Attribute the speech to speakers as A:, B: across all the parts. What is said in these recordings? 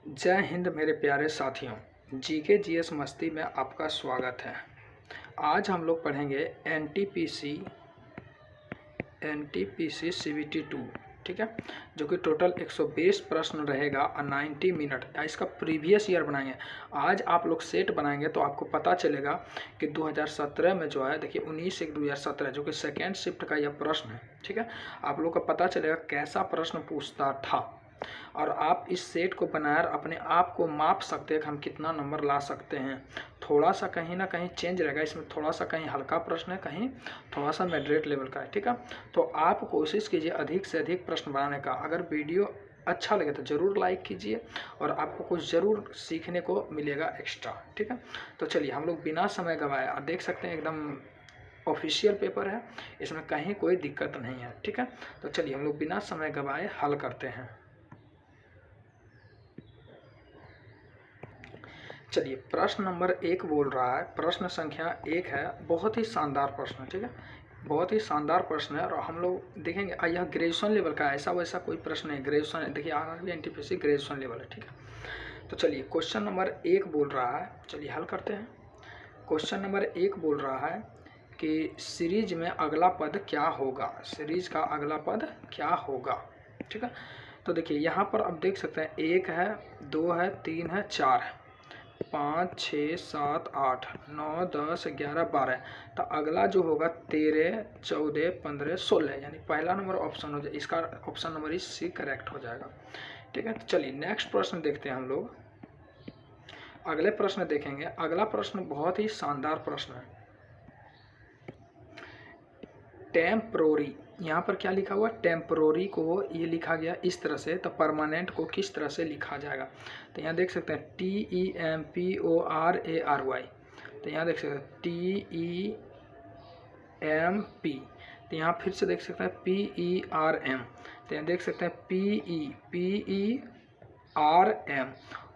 A: जय हिंद मेरे प्यारे साथियों, जीके जीएस मस्ती में आपका स्वागत है। आज हम लोग पढ़ेंगे एनटीपीसी सीवीटी 2, ठीक है, जो कि टोटल 120 प्रश्न रहेगा और 90 मिनट। इसका प्रीवियस ईयर बनाएंगे। आज आप लोग सेट बनाएंगे तो आपको पता चलेगा कि 2017 में जो है, देखिए 19/1/2017 जो कि सेकेंड शिफ्ट का यह प्रश्न है, ठीक है। आप लोग को पता चलेगा कैसा प्रश्न पूछता था और आप इस सेट को बनाकर अपने आप को माप सकते हैं कि हम कितना नंबर ला सकते हैं। थोड़ा सा कहीं ना कहीं चेंज रहेगा, इसमें थोड़ा सा कहीं हल्का प्रश्न है, कहीं थोड़ा सा मॉडरेट लेवल का है, ठीक है। तो आप कोशिश कीजिए अधिक से अधिक प्रश्न बनाने का। अगर वीडियो अच्छा लगे तो ज़रूर लाइक कीजिए और आपको कुछ ज़रूर सीखने को मिलेगा एक्स्ट्रा, ठीक है। तो चलिए हम लोग बिना समय गंवाए, आप देख सकते हैं एकदम ऑफिशियल पेपर है, इसमें कहीं कोई दिक्कत नहीं है, ठीक है। तो चलिए हम लोग बिना समय गंवाए हल करते हैं। चलिए प्रश्न नंबर 1 बोल रहा है, प्रश्न संख्या 1 है, बहुत ही शानदार प्रश्न है, ठीक है, बहुत ही शानदार प्रश्न है। और हम लोग देखेंगे यह ग्रेजुएशन लेवल का है, ऐसा वैसा कोई प्रश्न है, ग्रेजुएशन है। देखिए आरआरबी एनटीपीसी ग्रेजुएशन लेवल है, ठीक है। तो चलिए क्वेश्चन नंबर 1 बोल रहा है, चलिए हल करते हैं। क्वेश्चन नंबर 1 बोल रहा है कि सीरीज में अगला पद क्या होगा, सीरीज का अगला पद क्या होगा, ठीक है। तो देखिए यहाँ पर आप देख सकते हैं 1 है, 2 है, 3 है, 4 है, 5 6 7 8 9 10 11 12। तो अगला जो होगा 13 14 15 16, यानी पहला नंबर ऑप्शन हो जाए, इसका ऑप्शन नंबर इस सी करेक्ट हो जाएगा, ठीक है। तो चलिए नेक्स्ट प्रश्न देखते हैं हम लोग। अगले प्रश्न देखेंगे। अगला प्रश्न बहुत ही शानदार प्रश्न है। टेम्प्रोरी, यहाँ पर क्या लिखा हुआ, टेम्प्रोरी को ये लिखा गया इस तरह से, तो परमानेंट को किस तरह से लिखा जाएगा। तो यहाँ देख सकते हैं TEMPORARY, तो यहाँ देख सकते हैं TEMP, तो यहाँ फिर से देख सकते हैं PERM, तो यहाँ देख सकते हैं PERM,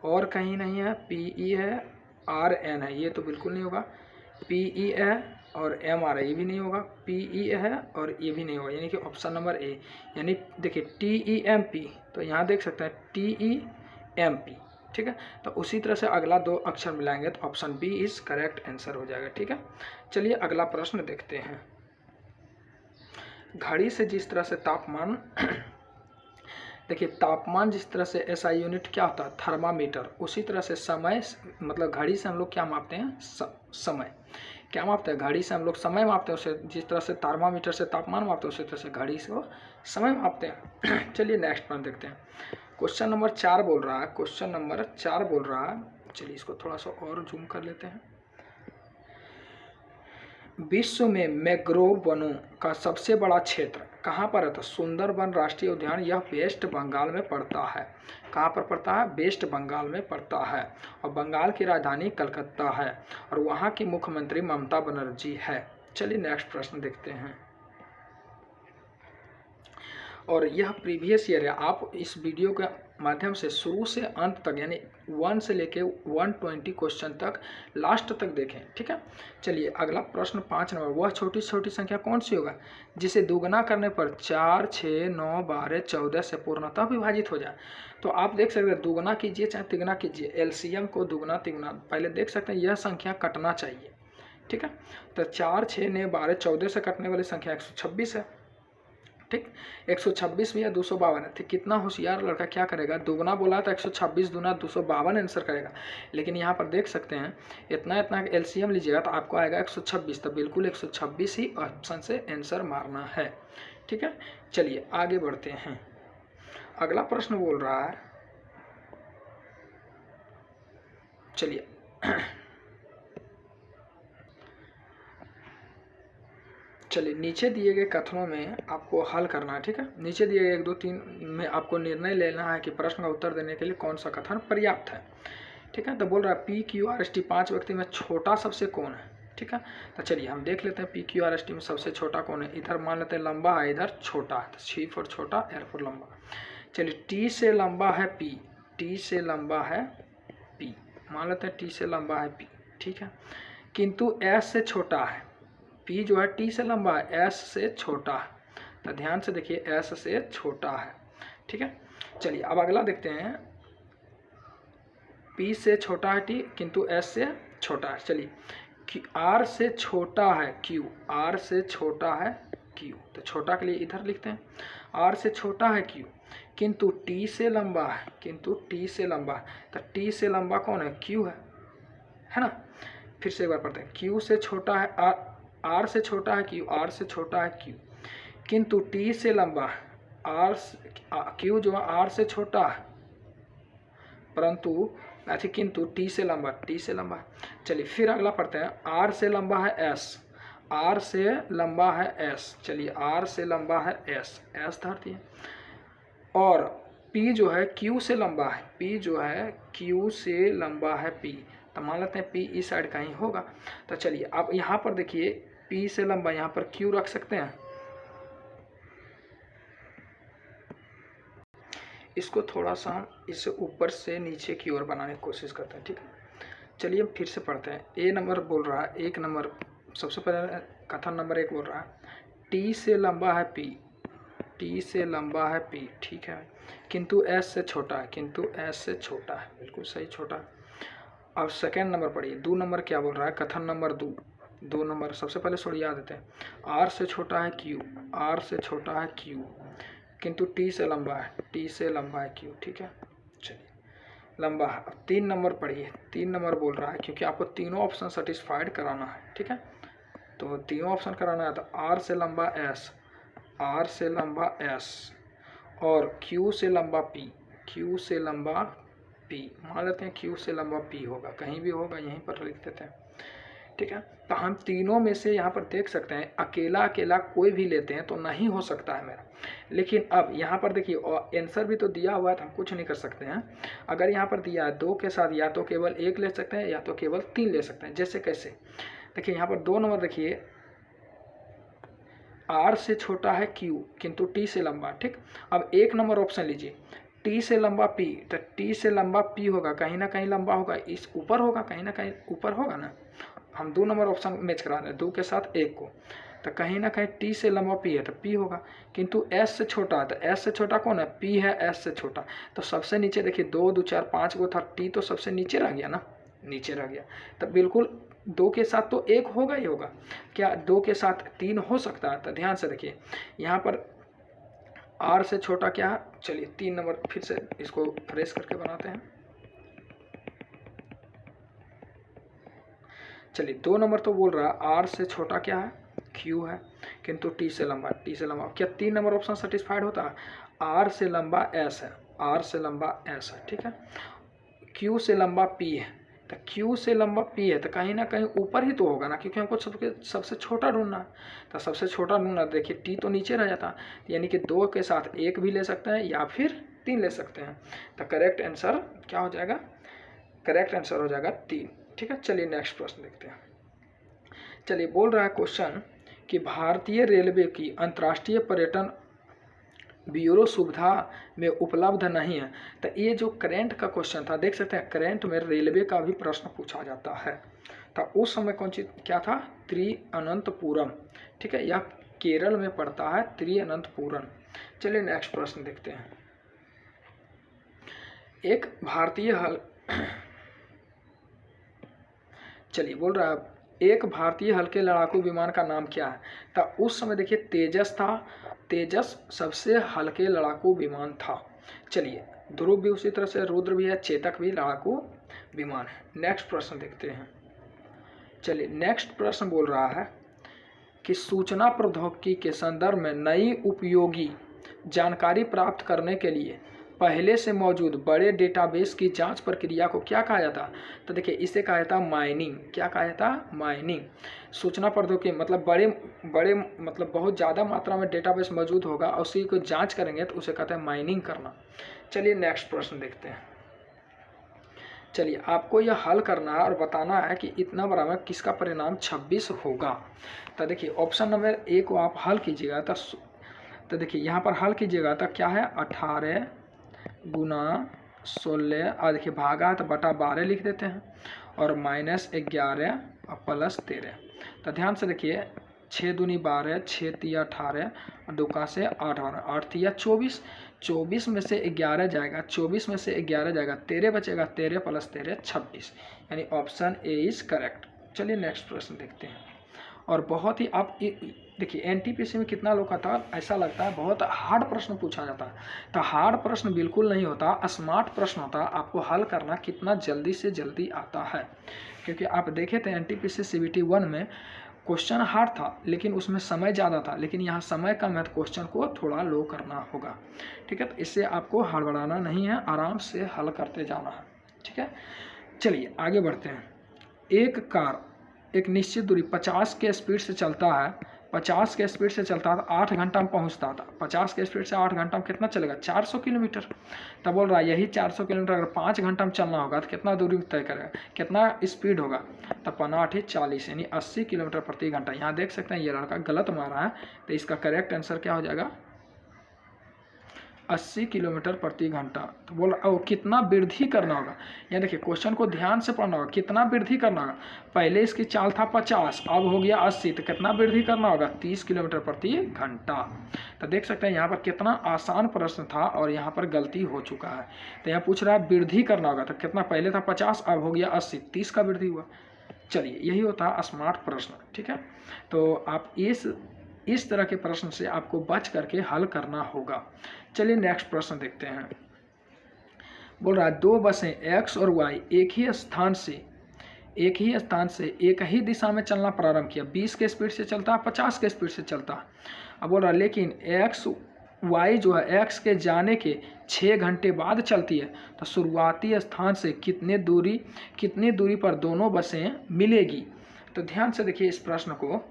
A: और कहीं नहीं है, PE है, RN है, ये तो बिल्कुल नहीं होगा, PE है और MR है, ये भी नहीं होगा, PE है और ये भी नहीं होगा, यानी कि ऑप्शन नंबर ए, यानी देखिए TEMP, तो यहाँ देख सकते हैं TEMP, ठीक है। तो उसी तरह से अगला 2 अक्षर मिलाएंगे तो option B is correct answer हो जाएगा, ठीक है। चलिए अगला प्रश्न देखते हैं। घड़ी से जिस तरह से तापमान देखिए तापमान जिस तरह से एसआई यूनिट क्या होता है, थर्मामीटर, उसी तरह से समय, मतलब घड़ी से हम लोग क्या मापते हैं, समय क्या मापते हैं, घड़ी से हम लोग समय मापते हैं, उसे जिस तरह से थर्मामीटर से तापमान मापते हैं उसी तरह से घड़ी से वो समय मापते हैं। चलिए नेक्स्ट प्रश्न देखते हैं। क्वेश्चन नंबर 4 बोल रहा है, क्वेश्चन नंबर 4 बोल रहा है, चलिए इसको थोड़ा सा और जूम कर लेते हैं। विश्व में मैंग्रोव वनों का सबसे बड़ा क्षेत्र कहाँ पर है, तो सुंदरबन राष्ट्रीय उद्यान, यह वेस्ट बंगाल में पड़ता है। कहाँ पर पड़ता है, वेस्ट बंगाल में पड़ता है, और बंगाल की राजधानी कलकत्ता है, और वहाँ की मुख्यमंत्री ममता बनर्जी है। चलिए नेक्स्ट प्रश्न देखते हैं। और यह प्रीवियस ईयर है, आप इस वीडियो के माध्यम से शुरू से अंत तक, यानी 1 से लेके 120 क्वेश्चन तक लास्ट तक देखें, ठीक है। चलिए अगला प्रश्न 5 नंबर, वह छोटी छोटी संख्या कौन सी होगा जिसे दोगुना करने पर 4 6 9 12 14 से पूर्णतः विभाजित हो जाए। तो आप देख सकते हैं दोगुना कीजिए चाहे तिगुना कीजिए, एलसीएम को दोगुना तिगुना पहले देख सकते हैं, यह संख्या कटना चाहिए, ठीक है। तो 4 6 9 12 14 से कटने वाली संख्या 126 है, ठीक। 126 भी या 252 है, कितना होशियार लड़का क्या करेगा, दोगुना बोला तो 126 दूना 252 आंसर करेगा। लेकिन यहाँ पर देख सकते हैं इतना इतना एलसीएम लीजिएगा तो आपको आएगा 126, तो बिल्कुल 126 ही ऑप्शन से आंसर मारना है, ठीक है। चलिए आगे बढ़ते हैं। अगला प्रश्न बोल रहा है, चलिए चलिए नीचे दिए गए कथनों में आपको हल करना है, ठीक है। नीचे दिए गए 1 2 3 में आपको निर्णय लेना है कि प्रश्न का उत्तर देने के लिए कौन सा कथन पर्याप्त है, ठीक है। तो बोल रहा है PQRST 5 व्यक्ति में छोटा सबसे कौन है, ठीक है। तो चलिए हम देख लेते हैं PQRST में सबसे छोटा कौन है। इधर मान लेते हैं लंबा है, इधर छोटा है, तो C फॉर छोटा, R फॉर लंबा। चलिए T से लंबा है P, T से लंबा है P, मान लेते हैं T से लंबा है P, ठीक है। किंतु S से छोटा है, P जो है T से लंबा है, S से छोटा है, तो ध्यान से देखिए S से छोटा है, ठीक है। चलिए अब अगला देखते हैं। P से छोटा है T किंतु S से छोटा है। चलिए R से छोटा है Q, R से छोटा है Q, तो छोटा के लिए इधर लिखते हैं, R से छोटा है Q किंतु T से लंबा है, किंतु T से लंबा है, तो T से लंबा कौन है? Q है ना। फिर से एक बार पढ़ते हैं, Q से छोटा है R से छोटा है Q, R से छोटा है Q किंतु T से लंबा है, Q जो है R से छोटा है परंतु किंतु T से लंबा, T से लंबा है। चलिए फिर अगला पढ़ते हैं, R से लंबा है S, R से लंबा है S, चलिए R से लंबा है S, S धर दिए, और P जो है Q से लंबा है, P जो है Q से लंबा है P, तो मान लेते हैं P इस साइड कहीं होगा। तो चलिए अब यहाँ पर देखिए P से लंबा, यहाँ पर Q रख सकते हैं, इसको थोड़ा सा हम इसे ऊपर से नीचे की ओर बनाने की कोशिश करते हैं, ठीक है। चलिए फिर से पढ़ते हैं। ए नंबर बोल रहा है, एक नंबर सबसे पहले कथन नंबर 1 बोल रहा है, T से लंबा है P, T से लंबा है P, ठीक है, किंतु S से छोटा है, किंतु S से छोटा है, बिल्कुल सही छोटा है। अब सेकेंड नंबर पढ़िए, 2 नंबर क्या बोल रहा है, कथन नंबर 2 नंबर सबसे पहले सुनिया देते हैं, R से छोटा है Q, R से छोटा है Q किंतु T से लंबा है, T से लंबा है Q, ठीक है। चलिए लंबा है। अब 3 नंबर पढ़िए, 3 नंबर बोल रहा है क्योंकि आपको तीनों ऑप्शन सेटिस्फाइड कराना है, ठीक है, तो तीनों ऑप्शन कराना है, तो R से लंबा S, R से लंबा S और Q से लंबा P, Q से लंबा P, मान लेते हैं Q से लंबा P होगा, कहीं भी होगा यहीं पर लिख देते हैं, ठीक है। तो हम तीनों में से यहाँ पर देख सकते हैं अकेला अकेला कोई भी लेते हैं तो नहीं हो सकता है मेरा, लेकिन अब यहाँ पर देखिए और आंसर भी तो दिया हुआ है तो हम कुछ नहीं कर सकते हैं। अगर यहाँ पर दिया है 2 के साथ या तो केवल 1 ले सकते हैं या तो केवल 3 ले सकते हैं। जैसे कैसे, देखिए यहाँ पर 2 नंबर देखिए, R से छोटा है Q किंतु T से लंबा, ठीक। अब 1 नंबर ऑप्शन लीजिए, T से लंबा P, तो T से लंबा P होगा, कहीं ना कहीं लंबा होगा, इस ऊपर होगा, कहीं ना कहीं ऊपर होगा ना। हम 2 नंबर ऑप्शन मैच करा रहे हैं, 2 के साथ 1 को, तो कहीं ना कहीं T से लंबा P है तो P होगा, किंतु S से छोटा है, तो S से छोटा कौन है? P है, S से छोटा, तो सबसे नीचे देखिए 2 2 4 5 को था, T तो सबसे नीचे रह गया ना, नीचे रह गया, तो बिल्कुल 2 के साथ तो 1 होगा ही होगा, क्या 2 के साथ 3 हो सकता है? तो ध्यान से देखिए यहाँ पर R से छोटा क्या है, चलिए 3 नंबर फिर से इसको फ्रेश करके बनाते हैं। चलिए 2 नंबर तो बोल रहा है R से छोटा क्या है? Q है, किंतु T से लंबा, T से लंबा, क्या 3 नंबर ऑप्शन सेटिस्फाइड होता है? R से लंबा S है, R से लंबा S है, ठीक है, Q से लंबा P है, तो Q से लंबा P है तो कहीं ना कहीं ऊपर ही तो होगा ना, क्योंकि हमको सबसे छोटा ढूंढना है, तो सबसे छोटा ढूंढना, देखिए T तो नीचे रह जाता, यानी कि 2 के साथ 1 भी ले सकते हैं या फिर 3 ले सकते हैं, तो करेक्ट आंसर क्या हो जाएगा? करेक्ट आंसर हो जाएगा 3, ठीक है। चलिए नेक्स्ट प्रश्न देखते हैं। चलिए बोल रहा है क्वेश्चन कि भारतीय रेलवे की अंतर्राष्ट्रीय पर्यटन ब्यूरो सुविधा में उपलब्ध नहीं है, तो ये जो करेंट का क्वेश्चन था, देख सकते हैं करेंट में रेलवे का भी प्रश्न पूछा जाता है, तो उस समय कौन चीज क्या था? त्रिअनंतपुरम, ठीक है, यह केरल में पड़ता है त्रिअनंतपुरम। चलिए नेक्स्ट प्रश्न देखते हैं। एक भारतीय चलिए बोल रहा है एक भारतीय हल्के लड़ाकू विमान का नाम क्या है? तो उस समय देखिए तेजस था, तेजस सबसे हल्के लड़ाकू विमान था। चलिए ध्रुव भी उसी तरह से, रुद्र भी है, चेतक भी लड़ाकू विमान है। नेक्स्ट प्रश्न देखते हैं। चलिए नेक्स्ट प्रश्न बोल रहा है कि सूचना प्रौद्योगिकी के संदर्भ में नई उपयोगी जानकारी प्राप्त करने के लिए पहले से मौजूद बड़े डेटाबेस की जांच प्रक्रिया को क्या कहा जाता? तो देखिए इसे कहा जाता माइनिंग। क्या कहा जाता? माइनिंग। सूचना प्रौद्योगिकी मतलब बड़े मतलब बहुत ज़्यादा मात्रा में डेटाबेस मौजूद होगा और उसी को जांच करेंगे तो उसे कहते हैं माइनिंग करना। चलिए नेक्स्ट प्रश्न देखते हैं। चलिए आपको यह हल करना है और बताना है कि इतना बराबर किसका परिणाम 26 होगा। तो देखिए ऑप्शन नंबर ए को आप हल कीजिएगा तो देखिए यहाँ पर हल कीजिएगा तो क्या है 18 गुना 16 और देखिए भागा तो बटा 12 लिख देते हैं और -11 और +13। तो ध्यान से देखिए 6 दूनी 12, 6 तिया 18 और 2 का से 8 8 तिया 24, 24 में से 11 जाएगा, 24 में से 11 जाएगा, 13 बचेगा, 13 + 13 26, यानी ऑप्शन ए इज़ करेक्ट। चलिए नेक्स्ट प्रश्न देखते हैं। और बहुत ही आप देखिए एनटीपीसी में कितना लोग का था, ऐसा लगता है बहुत हार्ड प्रश्न पूछा जाता है, तो हार्ड प्रश्न बिल्कुल नहीं होता, स्मार्ट प्रश्न होता। आपको हल करना कितना जल्दी से जल्दी आता है, क्योंकि आप देखे थे एनटीपीसी सीबीटी 1 में क्वेश्चन हार्ड था लेकिन उसमें समय ज़्यादा था, लेकिन यहाँ समय कम है तो क्वेश्चन को थोड़ा लो करना होगा। ठीक है, तो इससे आपको हड़बड़ाना नहीं है, आराम से हल करते जाना है। ठीक है, चलिए आगे बढ़ते हैं। एक कार एक निश्चित दूरी 50 के स्पीड से चलता है, 50 के स्पीड से चलता था, 8 घंटा में पहुंचता था। 50 के स्पीड से 8 घंटा में कितना चलेगा, 400 किलोमीटर। तब बोल रहा है यही 400 किलोमीटर अगर 5 घंटा में चलना होगा तो कितना दूरी तय करेगा, कितना स्पीड होगा, तब 5 × 40 यानी 80 किलोमीटर प्रति घंटा। यहाँ देख सकते हैं ये लड़का गलत मारा है, तो इसका करेक्ट आंसर क्या हो जाएगा, 80 किलोमीटर प्रति घंटा। तो बोल रहा कितना वृद्धि करना होगा, यहाँ देखिए क्वेश्चन को ध्यान से पढ़ना होगा, कितना वृद्धि करना होगा। पहले इसकी चाल था 50, अब हो गया 80, तो कितना वृद्धि करना होगा, 30 किलोमीटर प्रति घंटा। तो देख सकते हैं यहाँ पर कितना आसान प्रश्न था और यहाँ पर गलती हो चुका है। तो यहाँ पूछ रहा है वृद्धि करना होगा, तो कितना, पहले था 50 अब हो गया 80, 30 का वृद्धि हुआ। चलिए यही होता है स्मार्ट प्रश्न। ठीक है, तो आप इस तरह के प्रश्न से आपको बच करके हल करना होगा। चलिए नेक्स्ट प्रश्न देखते हैं। बोल रहा है 2 बसें x और y एक ही स्थान से एक ही दिशा में चलना प्रारंभ किया, 20 के स्पीड से चलता है, 50 के स्पीड से चलता है। अब बोल रहा है लेकिन y जो है x के जाने के 6 घंटे बाद चलती है, तो शुरुआती स्थान से कितनी दूरी पर दोनों बसें मिलेगी। तो ध्यान से देखिए इस प्रश्न को,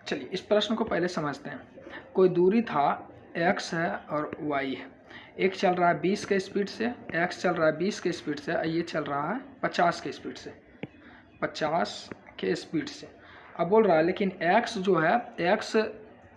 A: चलिए इस प्रश्न को पहले समझते हैं। कोई दूरी था x है और y है, एक चल रहा है 20 के स्पीड से, x चल रहा है 20 के स्पीड से, ये चल रहा है 50 के स्पीड से, 50 के स्पीड से। अब बोल रहा है लेकिन x जो है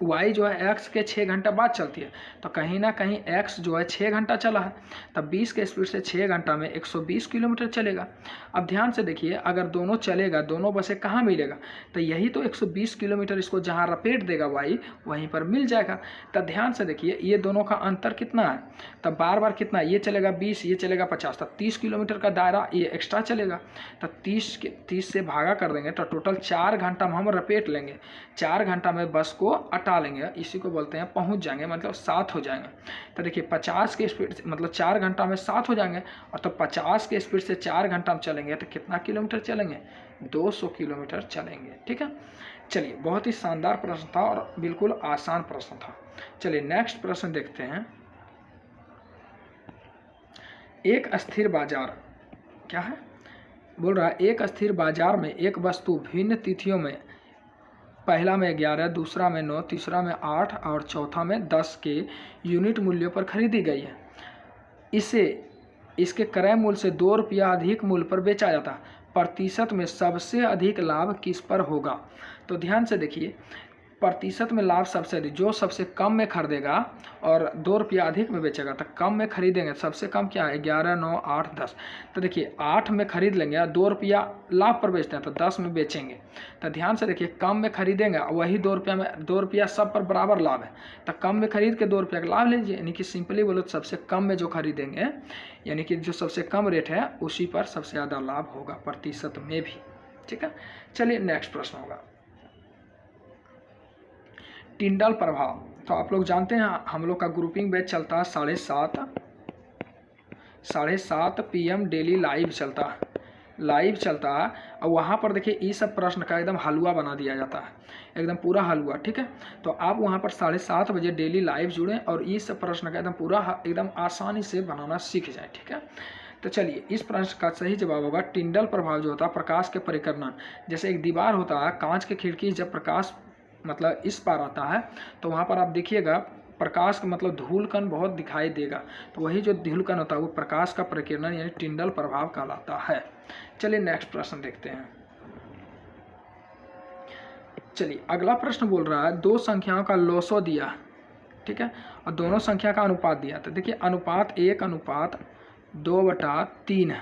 A: y जो है x के 6 घंटा बाद चलती है, तो कहीं ना कहीं x जो है 6 घंटा चला है, तब 20 के स्पीड से 6 घंटा में 120 किलोमीटर चलेगा। अब ध्यान से देखिए अगर दोनों चलेगा, दोनों बसें कहाँ मिलेगा, तो यही तो 120 किलोमीटर इसको जहाँ रपेट देगा y वहीं पर मिल जाएगा। तब ध्यान से देखिए ये दोनों का अंतर कितना है, तब बार बार कितना, ये चलेगा 20, ये चलेगा 50, तब 30 किलोमीटर का दायरा ये एक्स्ट्रा चलेगा। तब 30 से भागा कर देंगे तो टोटल 4 घंटा में हम रपेट लेंगे, 4 घंटा में बस को हटा लेंगे, इसी को बोलते हैं पहुंच जाएंगे, मतलब 7 हो जाएंगे। तो देखिए 50 के स्पीड से मतलब 4 घंटा में 7 हो जाएंगे, और तो 50 के स्पीड से 4 घंटा में चलेंगे तो कितना किलोमीटर चलेंगे, 200 किलोमीटर चलेंगे। ठीक है, चलिए बहुत ही शानदार प्रश्न था और बिल्कुल आसान प्रश्न था। चलिए नेक्स्ट प्रश्न देखते हैं। एक अस्थिर बाजार क्या है, बोल रहा है एक अस्थिर बाजार में एक वस्तु भिन्न तिथियों में, पहला में 11, दूसरा में 9, तीसरा में 8 और चौथा में 10 के यूनिट मूल्यों पर खरीदी गई है। इसके क्रय मूल्य से 2 रुपया अधिक मूल्य पर बेचा जाता है, प्रतिशत में सबसे अधिक लाभ किस पर होगा। तो ध्यान से देखिए प्रतिशत में लाभ सबसे अधिक, जो सबसे कम में खरीदेगा और 2 रुपया अधिक में बेचेगा, तो कम में खरीदेंगे, सबसे कम क्या है 11, 9, 8, 10। तो देखिए 8 में खरीद लेंगे और 2 रुपया लाभ पर बेचते हैं तो 10 में बेचेंगे। तो ध्यान से देखिए कम में खरीदेंगे वही 2 रुपया में, 2 रुपया सब पर बराबर लाभ है, तो कम में खरीद के 2 रुपया का लाभ लीजिए, यानी कि सिंपली बोलो तो सबसे कम में जो खरीदेंगे, यानी कि जो सबसे कम रेट है उसी पर सबसे ज़्यादा लाभ होगा प्रतिशत में भी। ठीक है, चलिए नेक्स्ट प्रश्न होगा टिंडल प्रभाव। तो आप लोग जानते हैं हम लोग का ग्रुपिंग बैच चलता है 7:30 PM डेली लाइव चलता है। और वहाँ पर देखिए ये सब प्रश्न का एकदम हलवा बना दिया जाता है, एकदम पूरा हलवा। ठीक है, तो आप वहाँ पर 7:30 बजे डेली लाइव जुड़ें और ये सब प्रश्न का एकदम आसानी से बनाना सीख जाएं। ठीक है, तो चलिए इस प्रश्न का सही जवाब होगा टिंडल प्रभाव जो होता है प्रकाश के परिकर्णन। जैसे एक दीवार होता है, कांच की खिड़की, जब प्रकाश मतलब इस पार आता है तो वहाँ पर आप देखिएगा प्रकाश का मतलब धूलकण बहुत दिखाई देगा, तो वही जो धूलकण होता है वो प्रकाश का परिकिरण यानी टिंडल प्रभाव कहलाता है। चलिए नेक्स्ट प्रश्न देखते हैं। चलिए अगला प्रश्न बोल रहा है 2 संख्याओं का लॉसो दिया, ठीक है, और दोनों संख्या का अनुपात दिया। तो देखिए अनुपात 1:2/3 है,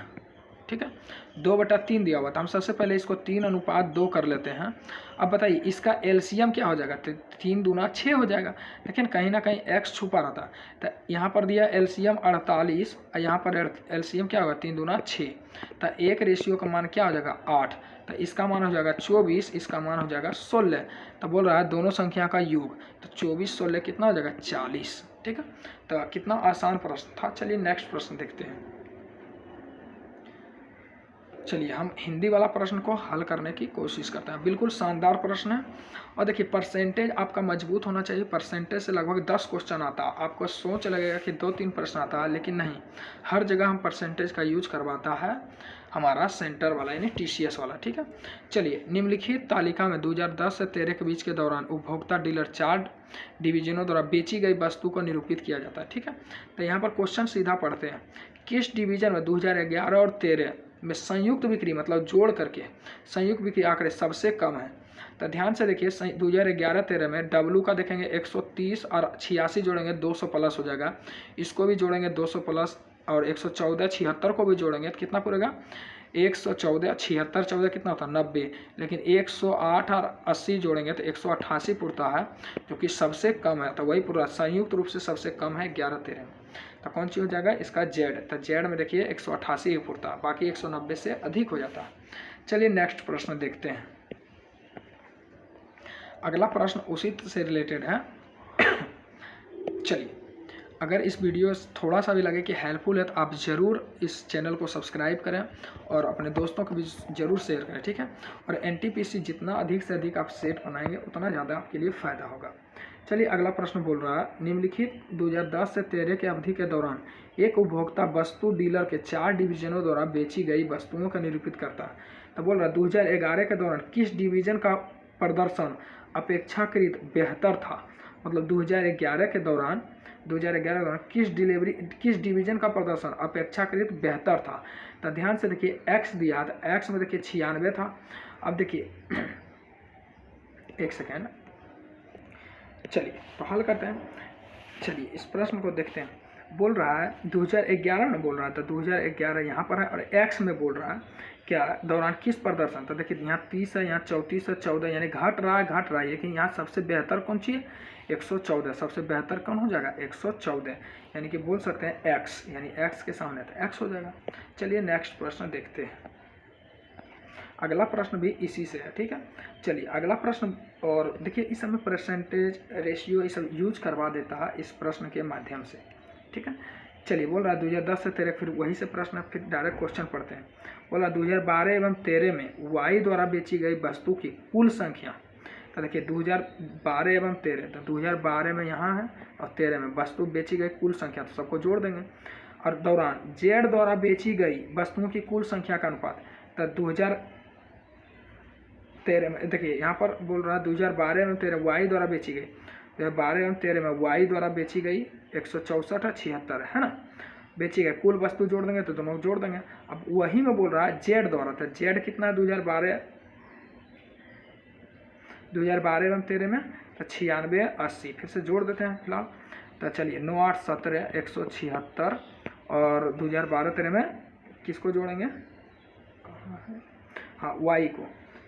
A: ठीक है, 2/3 दिया हुआ था। हम सबसे पहले इसको 3:2 कर लेते हैं। अब बताइए इसका एलसीएम क्या हो जाएगा, तो 3 दूना 6 हो जाएगा, लेकिन कहीं ना कहीं एक्स छुपा रहता है। तो यहाँ पर दिया एलसीएम 48 और यहाँ पर एलसीएम क्या होगा 3 दूना 6, तो एक रेशियो का मान क्या हो जाएगा 8, तो इसका मान हो जाएगा 24, इसका मान हो जाएगा 16। तो बोल रहा है दोनों संख्या का योग, तो 24 16 कितना हो जाएगा 40। ठीक है, तो कितना आसान प्रश्न था। चलिए नेक्स्ट प्रश्न देखते हैं। चलिए हम हिंदी वाला प्रश्न को हल करने की कोशिश करते हैं। बिल्कुल शानदार प्रश्न है, और देखिए परसेंटेज आपका मजबूत होना चाहिए। परसेंटेज से लगभग 10 क्वेश्चन आता है। आपको सोच लगेगा कि 2-3 प्रश्न आता है, लेकिन नहीं, हर जगह हम परसेंटेज का यूज करवाता है हमारा सेंटर वाला यानी टीसीएस वाला। ठीक है, चलिए निम्नलिखित तालिका में 2010 से 13 के बीच के दौरान उपभोक्ता डीलर 4 डिवीजनों द्वारा बेची गई वस्तु को निरूपित किया जाता है। ठीक है, तो यहाँ पर क्वेश्चन सीधा पढ़ते हैं। किस डिवीजन में 2011 और 13 में संयुक्त बिक्री मतलब जोड़ करके संयुक्त बिक्री आंकड़े सबसे कम है? तो ध्यान से देखिए 2011-13 में डब्लू का देखेंगे 130 और 86 जोड़ेंगे 200 प्लस हो जाएगा, इसको भी जोड़ेंगे 200 प्लस, और 114 76 को भी जोड़ेंगे तो कितना पूरेगा 114 76 14 कितना होता है 90, लेकिन 108 और 80 जोड़ेंगे तो 188 पुरता है, जो कि सबसे कम है। तो वही पूरा संयुक्त रूप से सबसे कम है 11-13। तो कौन सी हो जाएगा इसका जेड, तो जेड में देखिए 188 ही पुरता, बाकी 190 से अधिक हो जाता है। चलिए नेक्स्ट प्रश्न देखते हैं। अगला प्रश्न उसी से रिलेटेड है। चलिए, अगर इस वीडियो थोड़ा सा भी लगे कि हेल्पफुल है तो आप ज़रूर इस चैनल को सब्सक्राइब करें और अपने दोस्तों को भी ज़रूर शेयर करें। ठीक है, और एनटीपीसी जितना अधिक से अधिक आप सेट बनाएंगे उतना ज़्यादा आपके लिए फ़ायदा होगा। चलिए अगला प्रश्न बोल रहा है, निम्नलिखित 2010 से 13 के अवधि के दौरान एक उपभोक्ता वस्तु डीलर के 4 डिवीजनों द्वारा बेची गई वस्तुओं का निरूपित करता है। तो बोल रहा है 2011 के दौरान किस डिवीजन का प्रदर्शन अपेक्षाकृत बेहतर था? मतलब 2011 के दौरान किस डिवीजन का प्रदर्शन अपेक्षाकृत बेहतर था? तो ध्यान से देखिए एक्स दिया था, एक्स में देखिए 96 था। अब देखिए एक सेकेंड, चलिए तो हल करते हैं। चलिए इस प्रश्न को देखते हैं। बोल रहा है 2011 में बोल रहा था, 2011 यहाँ पर है, और एक्स में बोल रहा है क्या दौरान किस प्रदर्शन। तो देखिए यहाँ 30 है, यहाँ 34 है, 14 यानी घट रहा है, लेकिन यहाँ सबसे बेहतर कौन सी है 114, सबसे बेहतर कौन हो जाएगा 114, यानी कि बोल सकते हैं एक्स, यानी एक्स के सामने तो एक्स हो जाएगा। चलिए नेक्स्ट प्रश्न देखते हैं। अगला प्रश्न भी इसी से है। ठीक है, चलिए अगला प्रश्न, और देखिए इस समय परसेंटेज रेशियो ये सब यूज करवा देता है इस प्रश्न के माध्यम से। ठीक है, चलिए बोल रहा है 2010 से 13, फिर वही से प्रश्न, फिर डायरेक्ट क्वेश्चन पढ़ते हैं। बोला 2012 एवं 13 में वाई द्वारा बेची गई वस्तु की कुल संख्या। तो देखिए 2012 एवं 13, तो 2012 में यहाँ है और 13 में वस्तु बेची गई कुल संख्या, तो सबको जोड़ देंगे। और दौरान जेड द्वारा बेची गई वस्तुओं की कुल संख्या का अनुपात, तो 2013 में देखिए यहाँ पर बोल रहा है 2012 में 13 वाई द्वारा बेची गई, 2012 एवं 13 में वाई द्वारा बेची गई 164 और 76 है ना, बेची गई कुल वस्तु जोड़ देंगे तो दोनों जोड़ देंगे। अब वही में बोल रहा है जेड द्वारा, तो जेड कितना है 2012 एवं 13 में, तो 96 80, फिर से जोड़ देते हैं फिलहाल। तो चलिए 9 8 17 176, और 2012-13 में किसको जोड़ेंगे, कहाँ है, हाँ वाई को,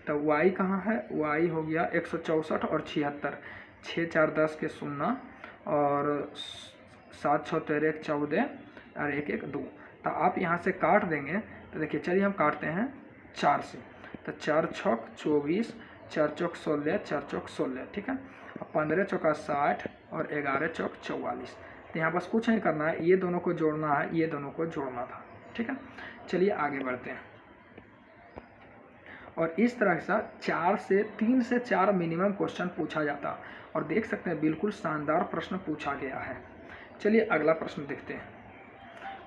A: तो वाई कहाँ है, वाई हो गया 164 और 76, 6 4 10 के 0, और 7 6 13 14 और 1 1 2। तो आप यहाँ से काट देंगे, तो देखिए चलिए हम काटते हैं 4 से, तो 4 छक 24, 4 चौक 16, 4 चौक 16। ठीक है, 15 चौका 60 और 11 चौक 44। तो यहाँ बस कुछ नहीं करना है, ये दोनों को जोड़ना है, ये दोनों को जोड़ना था। ठीक है, चलिए आगे बढ़ते हैं। और इस तरह से 3 से 4 मिनिमम क्वेश्चन पूछा जाता, और देख सकते हैं बिल्कुल शानदार प्रश्न पूछा गया है। चलिए अगला प्रश्न देखते हैं।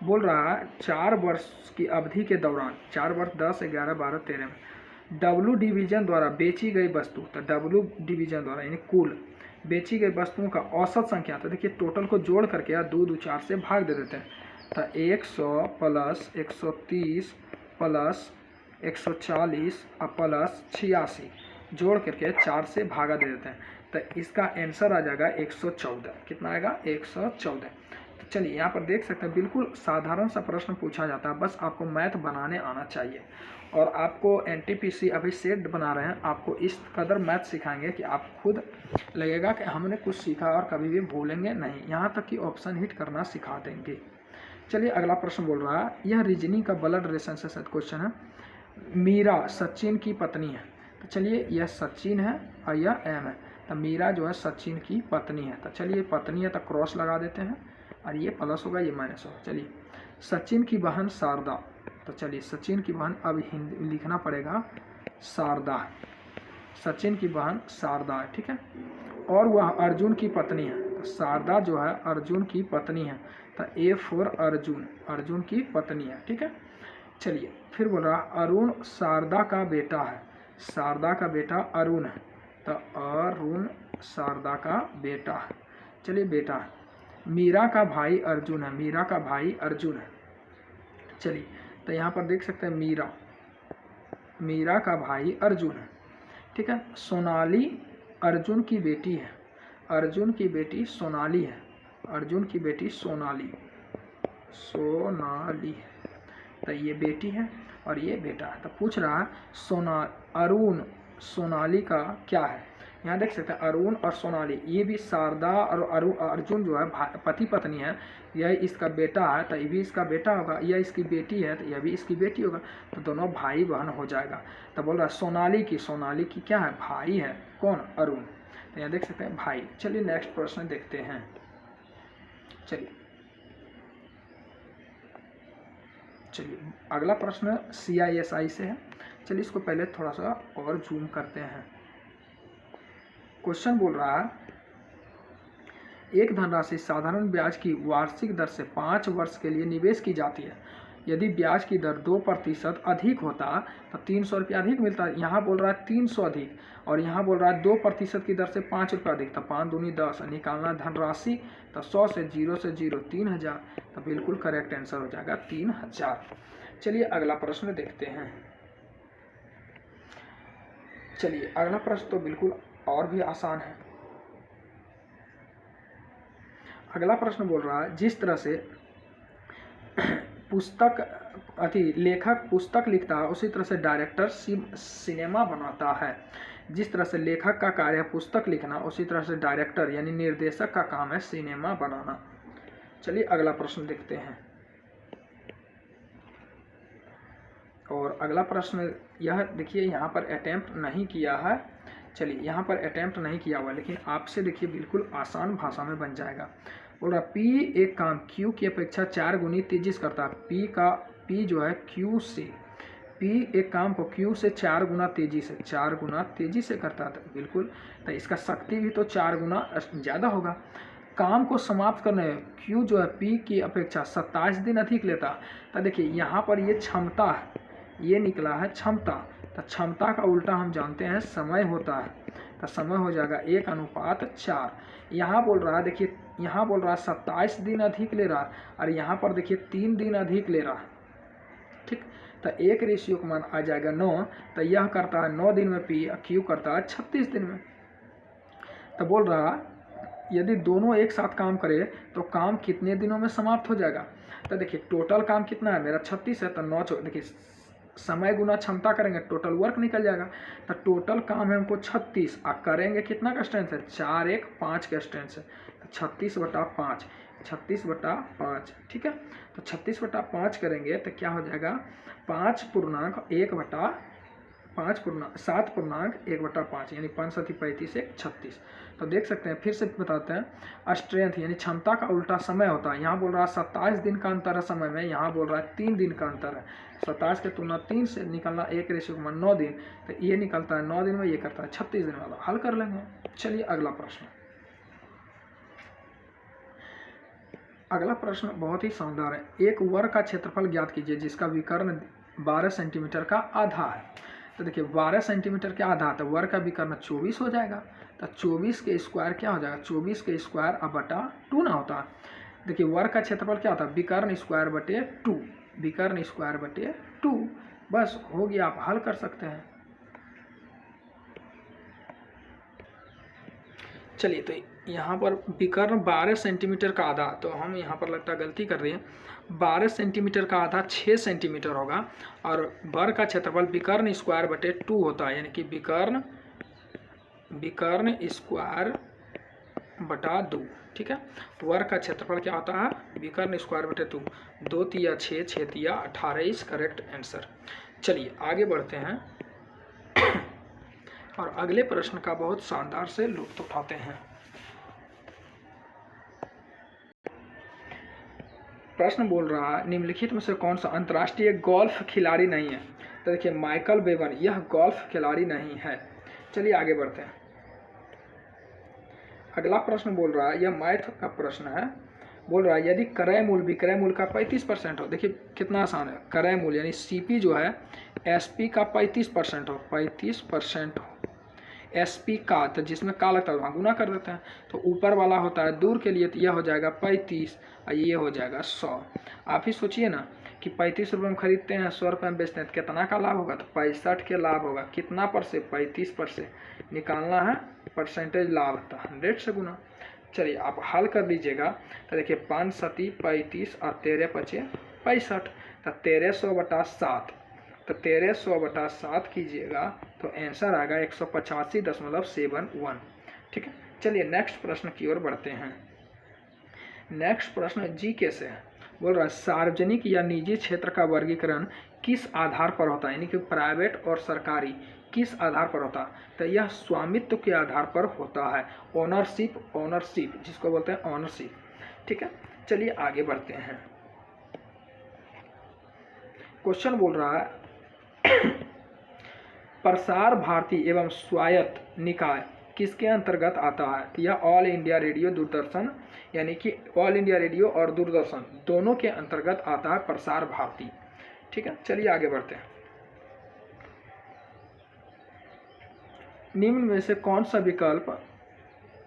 A: बोल रहा है 4 वर्ष की अवधि के दौरान, 4 वर्ष 10 11 12 13 में डब्लू डिवीजन द्वारा बेची गई वस्तु, तो डब्लू डिवीजन द्वारा यानी कुल बेची गई वस्तुओं का औसत संख्या, तो देखिए टोटल को जोड़ करके या 2 2 4 से भाग दे देते हैं, तो 100 प्लस 130 प्लस 140 और प्लस 86 जोड़ करके 4 से भागा दे देते हैं, तो इसका आंसर आ जाएगा 114। कितना आएगा 114। तो चलिए यहाँ पर देख सकते हैं बिल्कुल साधारण सा प्रश्न पूछा जाता है, बस आपको मैथ बनाने आना चाहिए। और आपको एनटीपीसी अभी सेट बना रहे हैं, आपको इस कदर मैथ सिखाएंगे कि आप खुद लगेगा कि हमने कुछ सीखा और कभी भी भूलेंगे नहीं, यहाँ तक कि ऑप्शन हिट करना सिखा देंगे। चलिए अगला प्रश्न बोल रहा है, यह रीजनिंग का ब्लड रिलेशन से क्वेश्चन है। मीरा सचिन की पत्नी है। तो चलिए यह सचिन है और यह एम है, तो मीरा जो है सचिन की पत्नी है। तो चलिए पत्नी है तो क्रॉस लगा देते हैं और ये प्लस होगा ये माइनस होगा। चलिए सचिन की बहन शारदा। तो चलिए सचिन की बहन अब हिंदी लिखना पड़ेगा शारदा, सचिन की बहन शारदा है, ठीक है। और वह अर्जुन की पत्नी है। तो शारदा जो है अर्जुन की पत्नी है, तो ए फॉर अर्जुन, अर्जुन की पत्नी है, ठीक है। चलिए फिर बोल रहा अरुण शारदा का बेटा है। शारदा का बेटा अरुण है, तो अरुण शारदा का बेटा है। चलिए बेटा है। मीरा का भाई अर्जुन है, मीरा का भाई अर्जुन है। चलिए तो यहाँ पर देख सकते हैं मीरा, मीरा का भाई अर्जुन है, ठीक है। सोनाली अर्जुन की बेटी है, अर्जुन की बेटी सोनाली है, अर्जुन की बेटी सोनाली, सोनाली है। तो ये बेटी है और ये बेटा है। तो पूछ रहा है अरुण सोनाली का क्या है। यहाँ देख सकते हैं अरुण और सोनाली, ये भी शारदा और अर्जुन जो है पति पत्नी है, यह इसका बेटा है तो ये भी इसका बेटा होगा, यह इसकी बेटी है तो यह भी इसकी बेटी होगा, तो दोनों भाई बहन हो जाएगा। तो बोल रहा है सोनाली की क्या है, भाई है, कौन, अरुण। तो यहाँ देख सकते हैं भाई। चलिए नेक्स्ट प्रश्न देखते हैं। चलिए अगला प्रश्न CISI से है। चलिए इसको पहले थोड़ा सा और जूम करते हैं। क्वेश्चन बोल रहा है एक धनराशि साधारण ब्याज की वार्षिक दर से 5 वर्ष के लिए निवेश की जाती है। यदि ब्याज की दर 2% अधिक होता तो 300 रुपया अधिक मिलता है। यहाँ बोल रहा है 300 अधिक और यहाँ बोल रहा है 2% की दर से 5 रुपया अधिक, तो 5 दूनी 10, निकालना धनराशि तो 100 से 0 3000, तो बिल्कुल करेक्ट आंसर हो जाएगा 3000। चलिए अगला प्रश्न देखते हैं। चलिए अगला प्रश्न तो बिल्कुल और भी आसान है। अगला प्रश्न बोल रहा है जिस तरह से लेखक पुस्तक लिखता है उसी तरह से डायरेक्टर सिनेमा बनाता है। जिस तरह से लेखक का कार्य है पुस्तक लिखना, उसी तरह से डायरेक्टर यानी निर्देशक का काम है सिनेमा बनाना। चलिए अगला प्रश्न देखते हैं। और अगला प्रश्न यह देखिए, यहाँ पर अटेम्प्ट नहीं किया है। चलिए यहाँ पर अटेम्प्ट नहीं किया हुआ, लेकिन आपसे देखिए बिल्कुल आसान भाषा में बन जाएगा। बोल रहा P एक काम Q की अपेक्षा 4 गुनी तेजी से करता है। P जो है Q से, P एक काम को Q से 4 गुना तेजी से, 4 गुना तेजी से करता था, बिल्कुल। तो इसका शक्ति भी तो 4 गुना ज़्यादा होगा। काम को समाप्त करने में Q जो है P की अपेक्षा 27 दिन अधिक लेता। तो देखिए यहाँ पर ये क्षमता है, ये निकला है क्षमता। तो क्षमता का उल्टा हम जानते हैं समय होता है, तो समय हो जाएगा 1:4। यहाँ बोल रहा है देखिए, यहाँ बोल रहा है 27 दिन अधिक ले रहा और यहाँ पर देखिए 3 दिन अधिक ले रहा, ठीक। तो एक रेशियो का मान आ जाएगा 9। तो यह करता है 9 दिन में P, Q करता है 36 दिन में। तो बोल रहा यदि दोनों एक साथ काम करे तो काम कितने दिनों में समाप्त हो जाएगा। तो देखिए टोटल काम कितना है मेरा 36 है, तो 9 देखिए समय गुना क्षमता करेंगे टोटल वर्क निकल जाएगा। तो टोटल काम है हमको 36 और करेंगे कितना का स्ट्रेंथ है 4 1 5 का स्ट्रेंथ है, तो 36/5, 36/5, ठीक है। तो 36/5 करेंगे तो क्या हो जाएगा 7/1/5 यानी 5 7 35 1 36। तो देख सकते हैं, फिर से बताते हैं, स्ट्रेंथ यानी क्षमता का उल्टा समय होता है। यहाँ बोल रहा है 27 दिन का अंतर है समय में, यहाँ बोल रहा है 3 दिन का अंतर है। 27 के तुलना 3 से निकलना एक रेशियो में 9 दिन, तो ये निकलता है 9 दिन में, ये करता है 36 दिन वाला। हल कर लेंगे। चलिए अगला प्रश्न। अगला प्रश्न बहुत ही शानदार है। एक वर्ग का क्षेत्रफल ज्ञात कीजिए जिसका विकर्ण 12 सेंटीमीटर का आधा है। तो देखिए 12 सेंटीमीटर के आधा, तो वर्ग का विकर्ण 24 हो जाएगा। तो 24 के स्क्वायर क्या हो जाएगा, 24 के स्क्वायर अब बटा 2 ना होता है। देखिए वर्ग का क्षेत्रफल क्या होता है, विकर्ण स्क्वायर बटे 2, विकर्ण स्क्वायर बटे 2, बस हो गया। आप हल कर सकते हैं। चलिए तो यहाँ पर विकर्ण 12 सेंटीमीटर का आधा, तो हम यहाँ पर लगता है गलती कर रही है। 12 सेंटीमीटर का आधा 6 सेंटीमीटर होगा, और वर्ग का क्षेत्रफल विकर्ण स्क्वायर बटे 2 होता है, यानी कि विकर्ण स्क्वायर बटा 2। ठीक है, वर्ग का क्षेत्रफल क्या होता है, विकर्ण स्क्वायर बटे 2। 2 तिया 6, 6 तिया 18 इज करेक्ट आंसर। चलिए आगे बढ़ते हैं और अगले प्रश्न का बहुत शानदार से लुत्फ उठाते हैं। प्रश्न बोल रहा है निम्नलिखित में से कौन सा अंतर्राष्ट्रीय गोल्फ खिलाड़ी नहीं है। तो देखिए माइकल बेवन, यह गोल्फ खिलाड़ी नहीं है। चलिए आगे बढ़ते हैं। अगला प्रश्न बोल रहा है, यह मैथ का प्रश्न है। बोल रहा है यदि क्रय मूल्य विक्रय मूल्य का 35% हो। देखिए कितना आसान है, क्रय मूल्य यानी सीपी जो है एसपी का 35% हो, 35% हो एसपी का, तो जिसमें का लगता है वहाँ गुना कर देते हैं, तो ऊपर वाला होता है दूर के लिए, तो यह हो जाएगा 35 और ये हो जाएगा 100। आप ही सोचिए ना कि 35 रुपये में खरीदते हैं, 100 रुपये में बेचते हैं, तो कितना का लाभ होगा, तो 65 के लाभ होगा। कितना पर से, 35 पर से निकालना है परसेंटेज लाभ, तो 100 से गुना। चलिए आप हल कर लीजिएगा, तो देखिए 5 सती 35 और 13 पचे 65, तो 1300/7, तो 1300/7 कीजिएगा तो आंसर आएगा 185.71। ठीक है, चलिए नेक्स्ट प्रश्न की ओर बढ़ते हैं। नेक्स्ट प्रश्न जीके से है। बोल रहा है सार्वजनिक या निजी क्षेत्र का वर्गीकरण किस आधार पर होता है, यानी कि प्राइवेट और सरकारी किस आधार पर होता है, तो यह स्वामित्व के आधार पर होता है। ओनरशिप जिसको बोलते हैं ओनरशिप। ठीक है, चलिए आगे बढ़ते हैं। क्वेश्चन बोल रहा है प्रसार भारती एवं स्वायत्त निकाय किसके अंतर्गत आता है। यह ऑल इंडिया रेडियो दूरदर्शन, यानी कि ऑल इंडिया रेडियो और दूरदर्शन दोनों के अंतर्गत आता है प्रसार भारती। ठीक है, चलिए आगे बढ़ते हैं। निम्न में से कौन सा विकल्प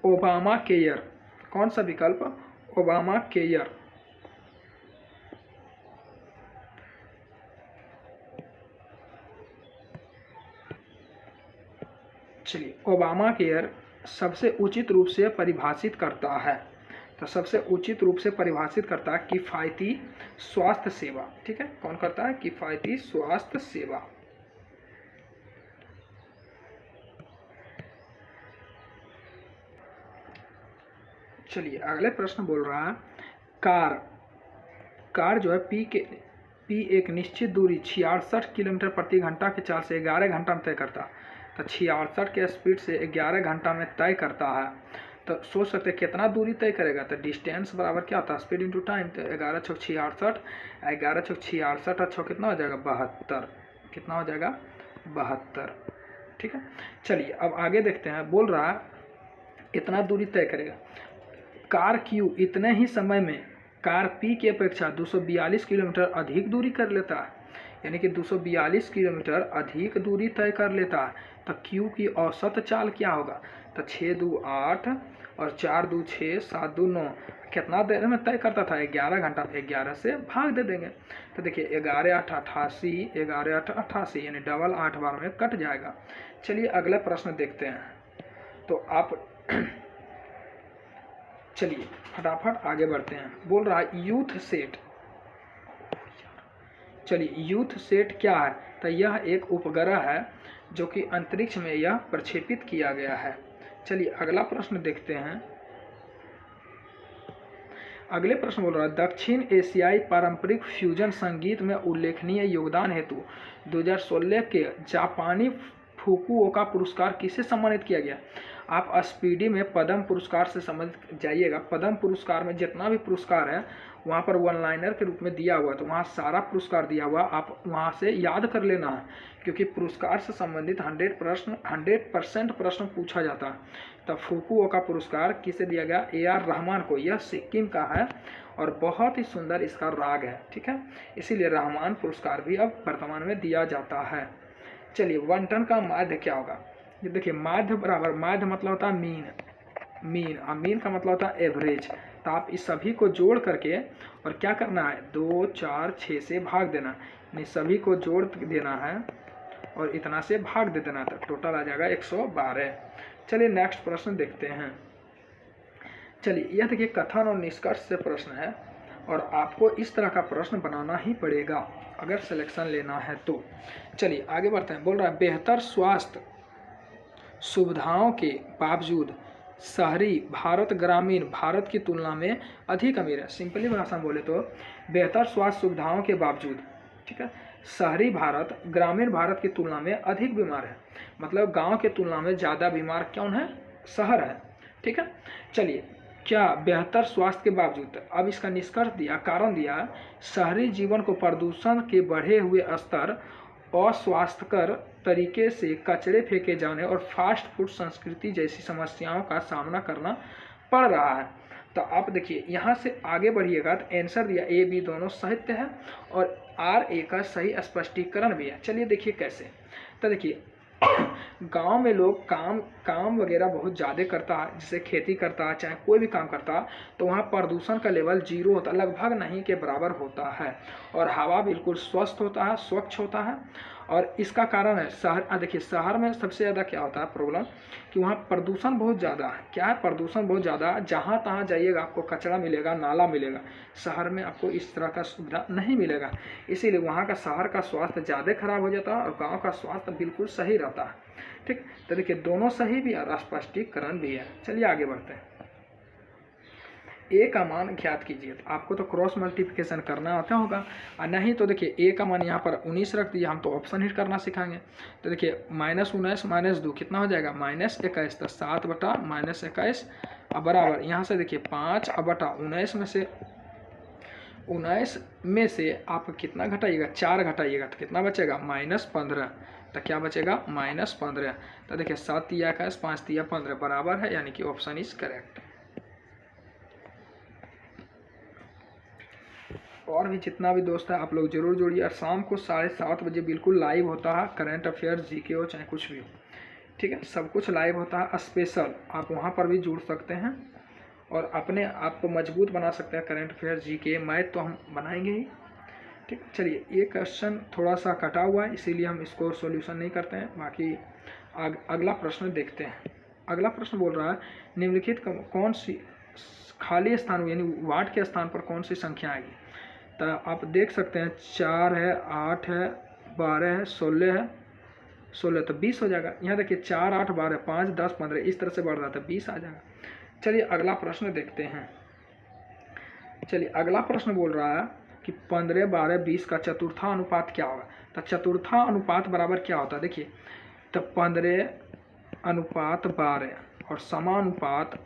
A: ओबामा केयर, कौन सा विकल्प ओबामा केयर चलिए ओबामा केयर सबसे उचित रूप से परिभाषित करता है, तो सबसे उचित रूप से परिभाषित करता है किफ़ायती स्वास्थ्य सेवा। ठीक है, कौन करता है, किफ़ायती स्वास्थ्य सेवा। चलिए अगले प्रश्न बोल रहा है कार जो है पी एक निश्चित दूरी 66 किलोमीटर प्रति घंटा के चाल से 11 घंटा में तय करता है, तो 66 के स्पीड से 11 घंटा में तय करता है। तो सोच सकते हैं कितना दूरी तय करेगा, तो डिस्टेंस बराबर क्या होता है, स्पीड इंटू टाइम। तो 11 छक 66, 11 छक 66 और 6 कितना हो जाएगा 72, कितना हो जाएगा 72। ठीक है, चलिए अब आगे देखते हैं। बोल रहा है इतना दूरी तय करेगा, कार क्यू इतने ही समय में कार पी की अपेक्षा 242 किलोमीटर अधिक दूरी कर लेता है, यानी कि 242 किलोमीटर अधिक दूरी तय कर लेता है। तो क्यू की औसत चाल क्या होगा, तो 6 2 8 और 4 2 6 7 2 9, कितना देर में तय करता था, 11 घंटा। 11 से भाग दे देंगे, तो देखिए 11 8 88, 11 8 88, यानी डबल 8 बार में कट जाएगा। चलिए अगला प्रश्न देखते हैं। तो आप चलिए फटाफट आगे बढ़ते हैं। बोल रहा है यूथ सेट, चलिए यूथ सेट क्या है, तो यह एक उपग्रह है जो कि अंतरिक्ष में यह प्रक्षेपित किया गया है। चलिए अगला प्रश्न देखते हैं। अगले प्रश्न बोल रहा है दक्षिण एशियाई पारंपरिक फ्यूजन संगीत में उल्लेखनीय योगदान हेतु 2016 के जापानी फुकुओका पुरस्कार किसे सम्मानित किया गया। आप स्पीडी में पद्म पुरस्कार से संबंधित जाइएगा। पद्म पुरस्कार में जितना भी पुरस्कार है वहाँ पर वन लाइनर के रूप में दिया हुआ, तो वहाँ सारा पुरस्कार दिया हुआ, आप वहाँ से याद कर लेना है, क्योंकि पुरस्कार से संबंधित 100% प्रश्न पूछा जाता है। तो फुकुओका पुरस्कार किसे दिया गया, AR रहमान को। यह सिक्किम का है और बहुत ही सुंदर इसका राग है। ठीक है, इसीलिए रहमान पुरस्कार भी अब वर्तमान में दिया जाता है। चलिए 1 टन का माध्य क्या होगा। ये देखिए माध्य बराबर, माध्य मतलब होता है मीन और मीन का मतलब होता है एवरेज। तो आप इस सभी को जोड़ करके और क्या करना है, 2 4 6 से भाग देना, यानी सभी को जोड़ देना है और इतना से भाग दे देना, तो टोटल आ जाएगा 112। चलिए नेक्स्ट प्रश्न देखते हैं। चलिए यह देखिए कथन और निष्कर्ष से प्रश्न है और आपको इस तरह का प्रश्न बनाना ही पड़ेगा अगर सिलेक्शन लेना है तो। चलिए आगे बढ़ते हैं। बोल रहा है बेहतर स्वास्थ्य सुविधाओं के बावजूद शहरी भारत ग्रामीण भारत की तुलना में अधिक अमीर है। सिंपली भाषा में बोले तो बेहतर स्वास्थ्य सुविधाओं के बावजूद, ठीक है, शहरी भारत ग्रामीण भारत की तुलना में अधिक बीमार है। मतलब गांव के तुलना में ज़्यादा बीमार कौन है? शहर है, ठीक है। चलिए क्या बेहतर स्वास्थ्य के बावजूद, अब इसका निष्कर्ष दिया, कारण दिया, शहरी जीवन को प्रदूषण के बढ़े हुए स्तर, अस्वास्थ्यकर तरीके से कचरे फेंके जाने और फास्ट फूड संस्कृति जैसी समस्याओं का सामना करना पड़ रहा है। तो आप देखिए यहाँ से आगे बढ़िएगा तो आंसर दिया ए बी दोनों सत्य है और आर ए का सही स्पष्टीकरण भी है। चलिए देखिए कैसे। तो देखिए गांव में लोग काम वगैरह बहुत ज़्यादा करता है, जैसे खेती करता है चाहे कोई भी काम करता है, तो वहाँ प्रदूषण का लेवल 0 होता है, लगभग नहीं के बराबर होता है और हवा बिल्कुल स्वस्थ होता है, स्वच्छ होता है। और इसका कारण है शहर, देखिए शहर में सबसे ज़्यादा क्या होता है प्रॉब्लम कि वहाँ प्रदूषण बहुत ज़्यादा है। क्या है? प्रदूषण बहुत ज़्यादा है। जहाँ तहाँ जाइएगा आपको कचरा मिलेगा, नाला मिलेगा। शहर में आपको इस तरह का सुविधा नहीं मिलेगा, इसीलिए वहाँ का शहर का स्वास्थ्य ज़्यादा खराब हो जाता है और गाँव का स्वास्थ्य बिल्कुल सही रहता है, ठीक। तो देखिए दोनों सही भी और स्पष्टीकरण भी है। चलिए आगे बढ़ते हैं। ए का मान ज्ञात कीजिए। तो आपको तो क्रॉस मल्टीप्लिकेशन करना आता होगा और नहीं तो देखिए ए का मान यहाँ पर 19 रख दिया, हम तो ऑप्शन हिट करना सिखाएंगे। तो देखिए -19 -2 कितना हो जाएगा? -21। तो 7 बटा -21 अब बराबर यहाँ से देखिए 5 अब बटा 19 में से आप कितना घटाइएगा? 4 घटाइएगा तो कितना बचेगा? -15। तो क्या बचेगा? -15। तो देखिए 7 तिया 21 5 तिया 15 बराबर है, यानी कि ऑप्शन इज करेक्ट। और भी जितना भी दोस्त है आप लोग जरूर जोड़िए। और शाम को 7:30 बजे बिल्कुल लाइव होता है, करंट अफेयर्स जीके हो चाहे कुछ भी हो, ठीक है, सब कुछ लाइव होता है स्पेशल। आप वहाँ पर भी जुड़ सकते हैं और अपने आप को मजबूत बना सकते हैं। करंट अफेयर्स जीके मैथ तो हम बनाएंगे ही, ठीक है। चलिए ये क्वेश्चन थोड़ा सा कटा हुआ है इसीलिए हम इसको सॉल्यूशन नहीं करते हैं। बाकी अगला प्रश्न देखते हैं। अगला प्रश्न बोल रहा है निम्नलिखित कौन सी खाली स्थान यानी वाट के स्थान पर कौन सी संख्या आएगी? तो आप देख सकते हैं 4 है, 8 है, 12 है, 16 है। 16 तो 20 हो जाएगा। यहाँ देखिए 4 8 12 5 10 15 इस तरह से बढ़ रहा था, 20 आ जाएगा। चलिए अगला प्रश्न देखते हैं। चलिए अगला प्रश्न बोल रहा है कि 15 12 20 का चतुर्था अनुपात क्या होगा? तो चतुर्था अनुपात बराबर क्या होता है? देखिए तो 15:12 और समानुपात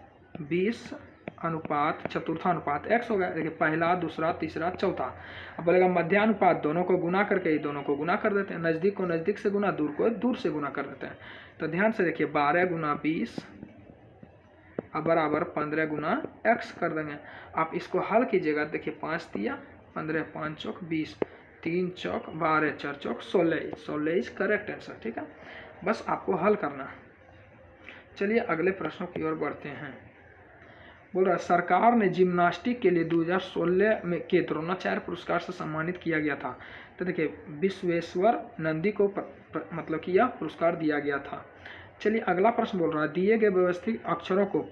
A: 20 अनुपात चतुर्था अनुपात x हो गया। देखिए पहला दूसरा तीसरा चौथा। अब बोलेगा मध्यानुपात, दोनों को गुना करके ही दोनों को गुना कर देते हैं। नज़दीक को नज़दीक से गुना, दूर को दूर से गुना कर देते हैं। तो ध्यान से देखिए 12 × 20 अब बराबर 15 × x कर देंगे। आप इसको हल कीजिएगा। देखिए 5 तिया 15 5 चौक 20 3 चौक 12 4 चौक 16 16 इज करेक्ट आंसर, ठीक है। बस आपको हल करना है। चलिए अगले प्रश्नों की ओर बढ़ते हैं। बोल रहा है सरकार ने जिम्नास्टिक के लिए 2016 में के द्रोणाचार्य पुरस्कार से सम्मानित किया गया था। तो देखिए विश्वेश्वर नंदी को मतलब कि यह पुरस्कार दिया गया था। चलिए अगला प्रश्न बोल रहा है दिए गए व्यवस्थित अक्षरों को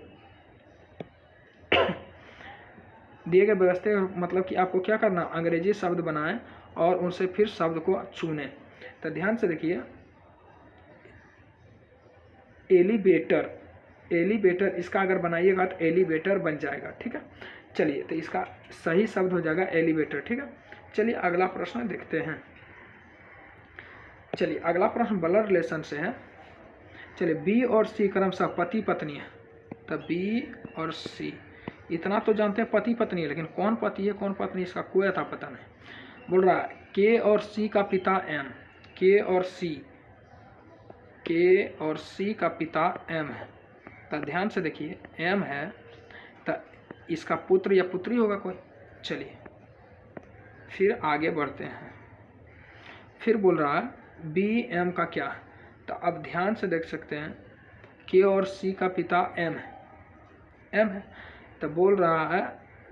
A: दिए गए व्यवस्थित मतलब कि आपको क्या करना, अंग्रेजी शब्द बनाएं और उनसे फिर शब्द को चुनें। तो ध्यान से देखिए एलिवेटर, एलिवेटर इसका अगर बनाइएगा तो एलिवेटर बन जाएगा, ठीक है। चलिए तो इसका सही शब्द हो जाएगा एलिवेटर, ठीक है। चलिए अगला प्रश्न देखते हैं। चलिए अगला प्रश्न ब्लड रिलेशन से है। चलिए बी और सी क्रमशः पति पत्नी है। तो बी और सी इतना तो जानते हैं पति पत्नी है, लेकिन कौन पति है कौन पत्नी इसका कोई अता पता नहीं। बोल रहा है के और सी का पिता एम, के और सी का पिता एम है। तो ध्यान से देखिए एम है तो इसका पुत्र या पुत्री होगा कोई। चलिए फिर आगे बढ़ते हैं। फिर बोल रहा है बी एम का क्या है? तो अब ध्यान से देख सकते हैं के और सी का पिता एम है। तो बोल रहा है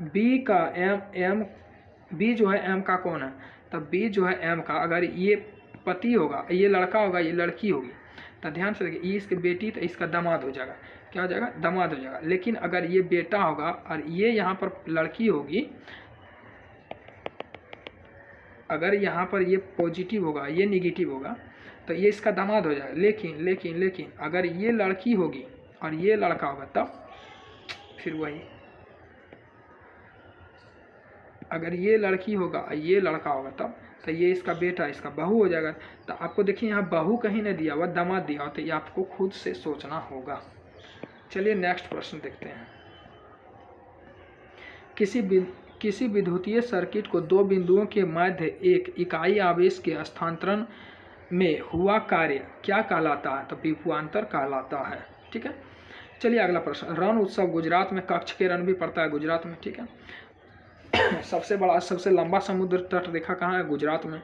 A: बी का एम बी जो है एम का कौन है? तो बी जो है एम का अगर ये पति होगा, ये लड़का होगा, ये लड़की होगी। तो ध्यान से देखिए ये इसकी बेटी तो इसका दामाद हो जाएगा। क्या हो जाएगा, दामाद हो जाएगा। लेकिन अगर ये बेटा होगा और ये यहाँ पर लड़की होगी, अगर यहाँ पर ये पॉजिटिव होगा, ये निगेटिव होगा, तो ये इसका दामाद हो जाएगा। लेकिन लेकिन लेकिन अगर ये लड़की होगी और ये लड़का होगा, तब फिर वही, अगर ये लड़की होगा और ये लड़का होगा तब, तो ये इसका बेटा, इसका बहू हो जाएगा। तो आपको देखिए यहाँ बहू कहीं नहीं दिया हुआ, दामाद दिया हुआ, तो ये आपको खुद से सोचना होगा। चलिए नेक्स्ट प्रश्न देखते हैं। किसी विद्युतीय सर्किट को दो बिंदुओं के मध्य एक इकाई आवेश के हस्तांतरण में हुआ कार्य क्या कहलाता है? तो विभवांतर कहलाता है। ठीक है, चलिए अगला प्रश्न। रण उत्सव गुजरात में, कच्छ के रण भी पड़ता है गुजरात में। ठीक है, सबसे बड़ा सबसे लंबा समुद्र तट रेखा कहाँ है? गुजरात में।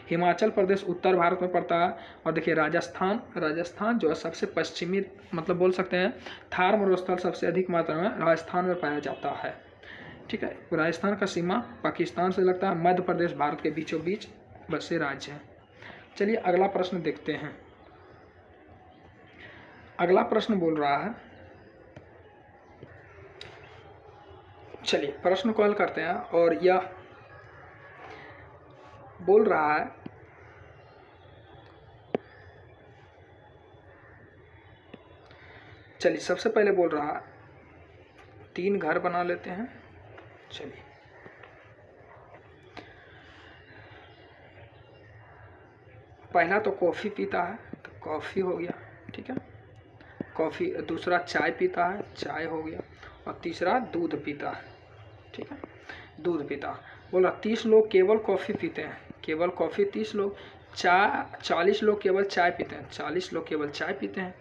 A: हिमाचल प्रदेश उत्तर भारत में पड़ता है। और देखिए राजस्थान जो है सबसे पश्चिमी, मतलब बोल सकते हैं थार मरुस्थल सबसे अधिक मात्रा में राजस्थान में पाया जाता है। ठीक है, राजस्थान का सीमा पाकिस्तान से लगता है, मध्य प्रदेश भारत के बीचों बीच बसे राज्य है। चलिए अगला प्रश्न देखते हैं। अगला प्रश्न बोल रहा है, चलिए प्रश्न को हल करते हैं। और यह बोल रहा है, चलिए सबसे पहले बोल रहा है 3 घर बना लेते हैं। चलिए पहला तो कॉफ़ी पीता है, तो कॉफ़ी हो गया। ठीक है, कॉफ़ी। दूसरा चाय पीता है, चाय हो गया। और तीसरा दूध पीता है। ठीक है, दूध पीता। बोला 30 लोग केवल कॉफ़ी पीते हैं, केवल कॉफ़ी 30 लोग। 40 लोग केवल चाय पीते हैं, 40 लोग केवल चाय पीते हैं।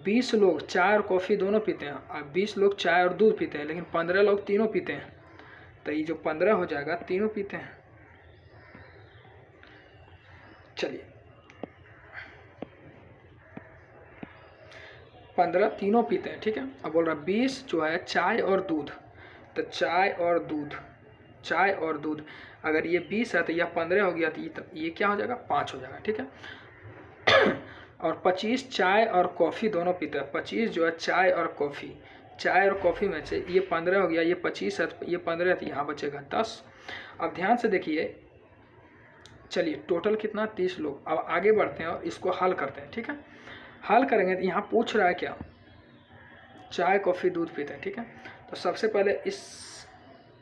A: 20 लोग चाय और कॉफ़ी दोनों पीते हैं, और 20 लोग चाय और दूध पीते हैं। लेकिन 15 लोग तीनों पीते हैं, तो ये जो 15 हो जाएगा, तीनों पीते हैं। चलिए 15 तीनों पीते हैं। ठीक है, अब बोल रहा 20 जो है चाय और दूध, तो चाय और दूध अगर ये 20 है तो यह 15 हो गया, तो ये क्या हो जाएगा, 5 हो जाएगा। ठीक है, और 25 चाय और कॉफ़ी दोनों पीते हैं। 25 जो है चाय और कॉफ़ी में से ये 15 हो गया, ये 25 है, ये 15 है, तो यहाँ बचेगा 10। अब ध्यान से देखिए, चलिए टोटल कितना, 30 लोग। अब आगे बढ़ते हैं और इसको हल करते हैं। ठीक है, हल करेंगे तो यहाँ पूछ रहा है क्या, चाय कॉफ़ी दूध पीते हैं। ठीक है, तो सबसे पहले इस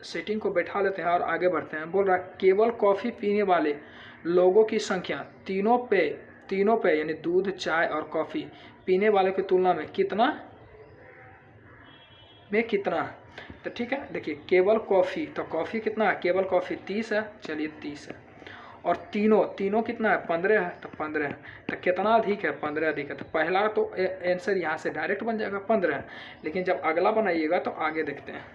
A: सेटिंग को बैठा लेते हैं और आगे बढ़ते हैं। बोल रहा है केवल कॉफ़ी पीने वाले लोगों की संख्या तीनों पे यानी दूध, चाय और कॉफ़ी पीने वाले की तुलना में कितना है। तो ठीक है, देखिए केवल कॉफ़ी, तो कॉफ़ी कितना है, केवल कॉफ़ी 30 है। चलिए 30 है। और तीनों कितना है, 15 है, तो 15 है। तो कितना अधिक है, 15 अधिक है। तो पहला तो आंसर यहाँ से डायरेक्ट बन जाएगा 15 है। लेकिन जब अगला बनाइएगा तो आगे देखते हैं।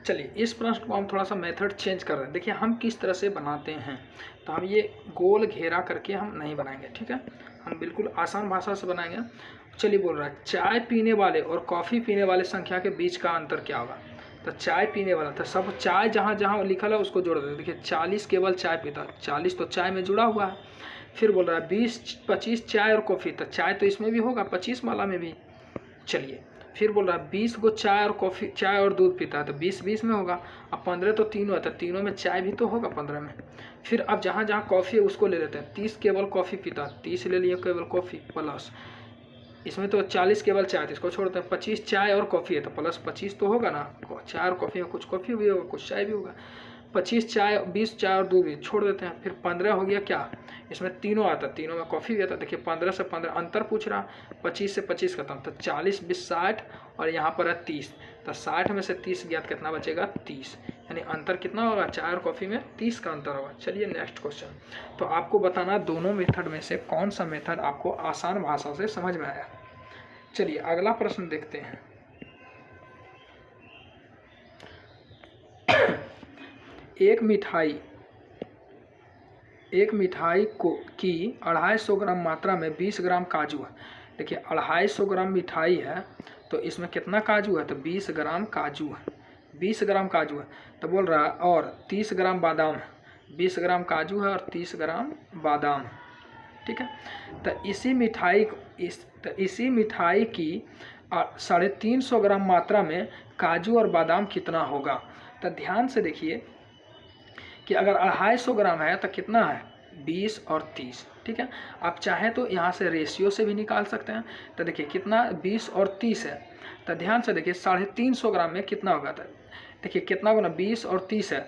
A: चलिए इस प्रश्न को हम थोड़ा सा मेथड चेंज कर रहे हैं। देखिए हम किस तरह से बनाते हैं, तो हम ये गोल घेरा करके हम नहीं बनाएंगे। ठीक है, हम बिल्कुल आसान भाषा से बनाएंगे। चलिए बोल रहा है चाय पीने वाले और कॉफ़ी पीने वाले संख्या के बीच का अंतर क्या होगा। तो चाय पीने वाला, तो सब चाय जहाँ जहाँ लिखा है उसको जोड़ देते। देखिए 40 केवल चाय पीता, 40 तो चाय में जुड़ा हुआ है। फिर बोल रहा है 20-25 चाय और कॉफ़ी, तो चाय तो इसमें भी होगा, 25 माला में भी। चलिए फिर बोल रहा है 20 को चाय और दूध पीता है, तो 20 में होगा। अब 15 तो तीनों है, तो तीनों में चाय भी तो होगा 15 में। फिर अब जहाँ जहाँ कॉफ़ी है उसको ले लेते हैं। 30 केवल कॉफ़ी पीता, 30 ले लिए केवल कॉफ़ी, प्लस इसमें तो 40 केवल चाय, इसको छोड़ते हैं। 25 चाय और कॉफ़ी है, तो प्लस 25 तो होगा ना, चाय और कॉफ़ी में कुछ कॉफ़ी भी होगा, कुछ चाय भी होगा। 25 चाय, 20 चाय और दूध भी छोड़ देते हैं। फिर 15 हो गया क्या, इसमें तीनों आता, तीनों में कॉफ़ी भी आता। देखिए 15 से 15 अंतर पूछ रहा, 25 से 25 खत्म, तो 40 20 60 और यहाँ पर है 30, तो 60 में से 30 गया तो कितना बचेगा, 30। यानी अंतर कितना होगा, चाय और कॉफ़ी में 30 का अंतर होगा। चलिए नेक्स्ट क्वेश्चन। तो आपको बताना दोनों मेथड में से कौन सा मेथड आपको आसान भाषा से समझ में आया। चलिए अगला प्रश्न देखते हैं। एक मिठाई की 250 ग्राम मात्रा में 20 ग्राम काजू है। देखिए 250 ग्राम मिठाई है, तो इसमें कितना काजू है, तो 20 ग्राम काजू है। 20 ग्राम काजू है, तो बोल रहा है और 30 ग्राम बादाम है। 20 ग्राम काजू है और 30 ग्राम बादाम है, ठीक है। तो इसी मिठाई की 350 ग्राम मात्रा में काजू और बादाम कितना होगा। तो ध्यान से देखिए कि अगर 250 ग्राम है तो कितना है 20 और 30, ठीक है। आप चाहें तो यहाँ से रेशियो से भी निकाल सकते हैं। तो देखिए कितना 20 और 30 है, तो ध्यान से देखिए 350 ग्राम में कितना होगा। तो देखिए कितना गुना 20 और 30 है,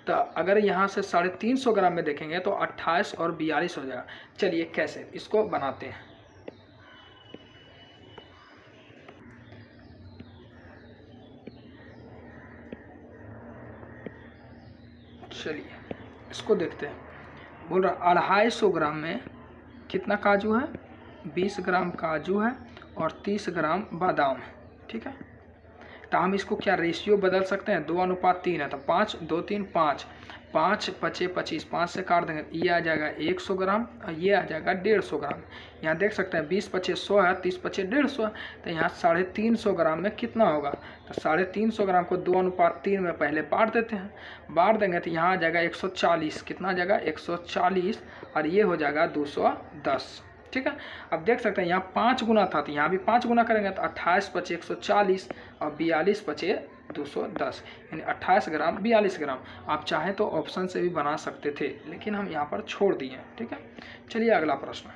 A: तो अगर यहाँ से 350 ग्राम में देखेंगे तो 28 और 42 हो जाएगा। चलिए कैसे इसको बनाते हैं। चलिए इसको देखते हैं। बोल रहा 250 ग्राम में कितना काजू है, 20 ग्राम काजू है और 30 ग्राम बादाम है, ठीक है। तो हम इसको क्या रेशियो बदल सकते हैं, 2:3 है, तो 5 2 3 5 5 5 25, 5 से काट देंगे, ये आ जाएगा 100 ग्राम और ये आ जाएगा 150 ग्राम। यहाँ देख सकते हैं 20 25 100 है, 30 25 150 है, तो यहाँ 350 ग्राम में कितना होगा। तो 350 ग्राम को 2:3 में पहले बांट देते हैं, बांट देंगे तो यहाँ आ जाएगा 140, कितना आ जाएगा 140 और ये हो जाएगा 210, ठीक है। अब देख सकते हैं यहाँ 5 गुना था, तो यहाँ भी 5 गुना करेंगे तो 28 25 140 और 42 25 210, यानी 28 ग्राम 42 ग्राम। आप चाहें तो ऑप्शन से भी बना सकते थे, लेकिन हम यहाँ पर छोड़ दिए, ठीक है। चलिए अगला प्रश्न।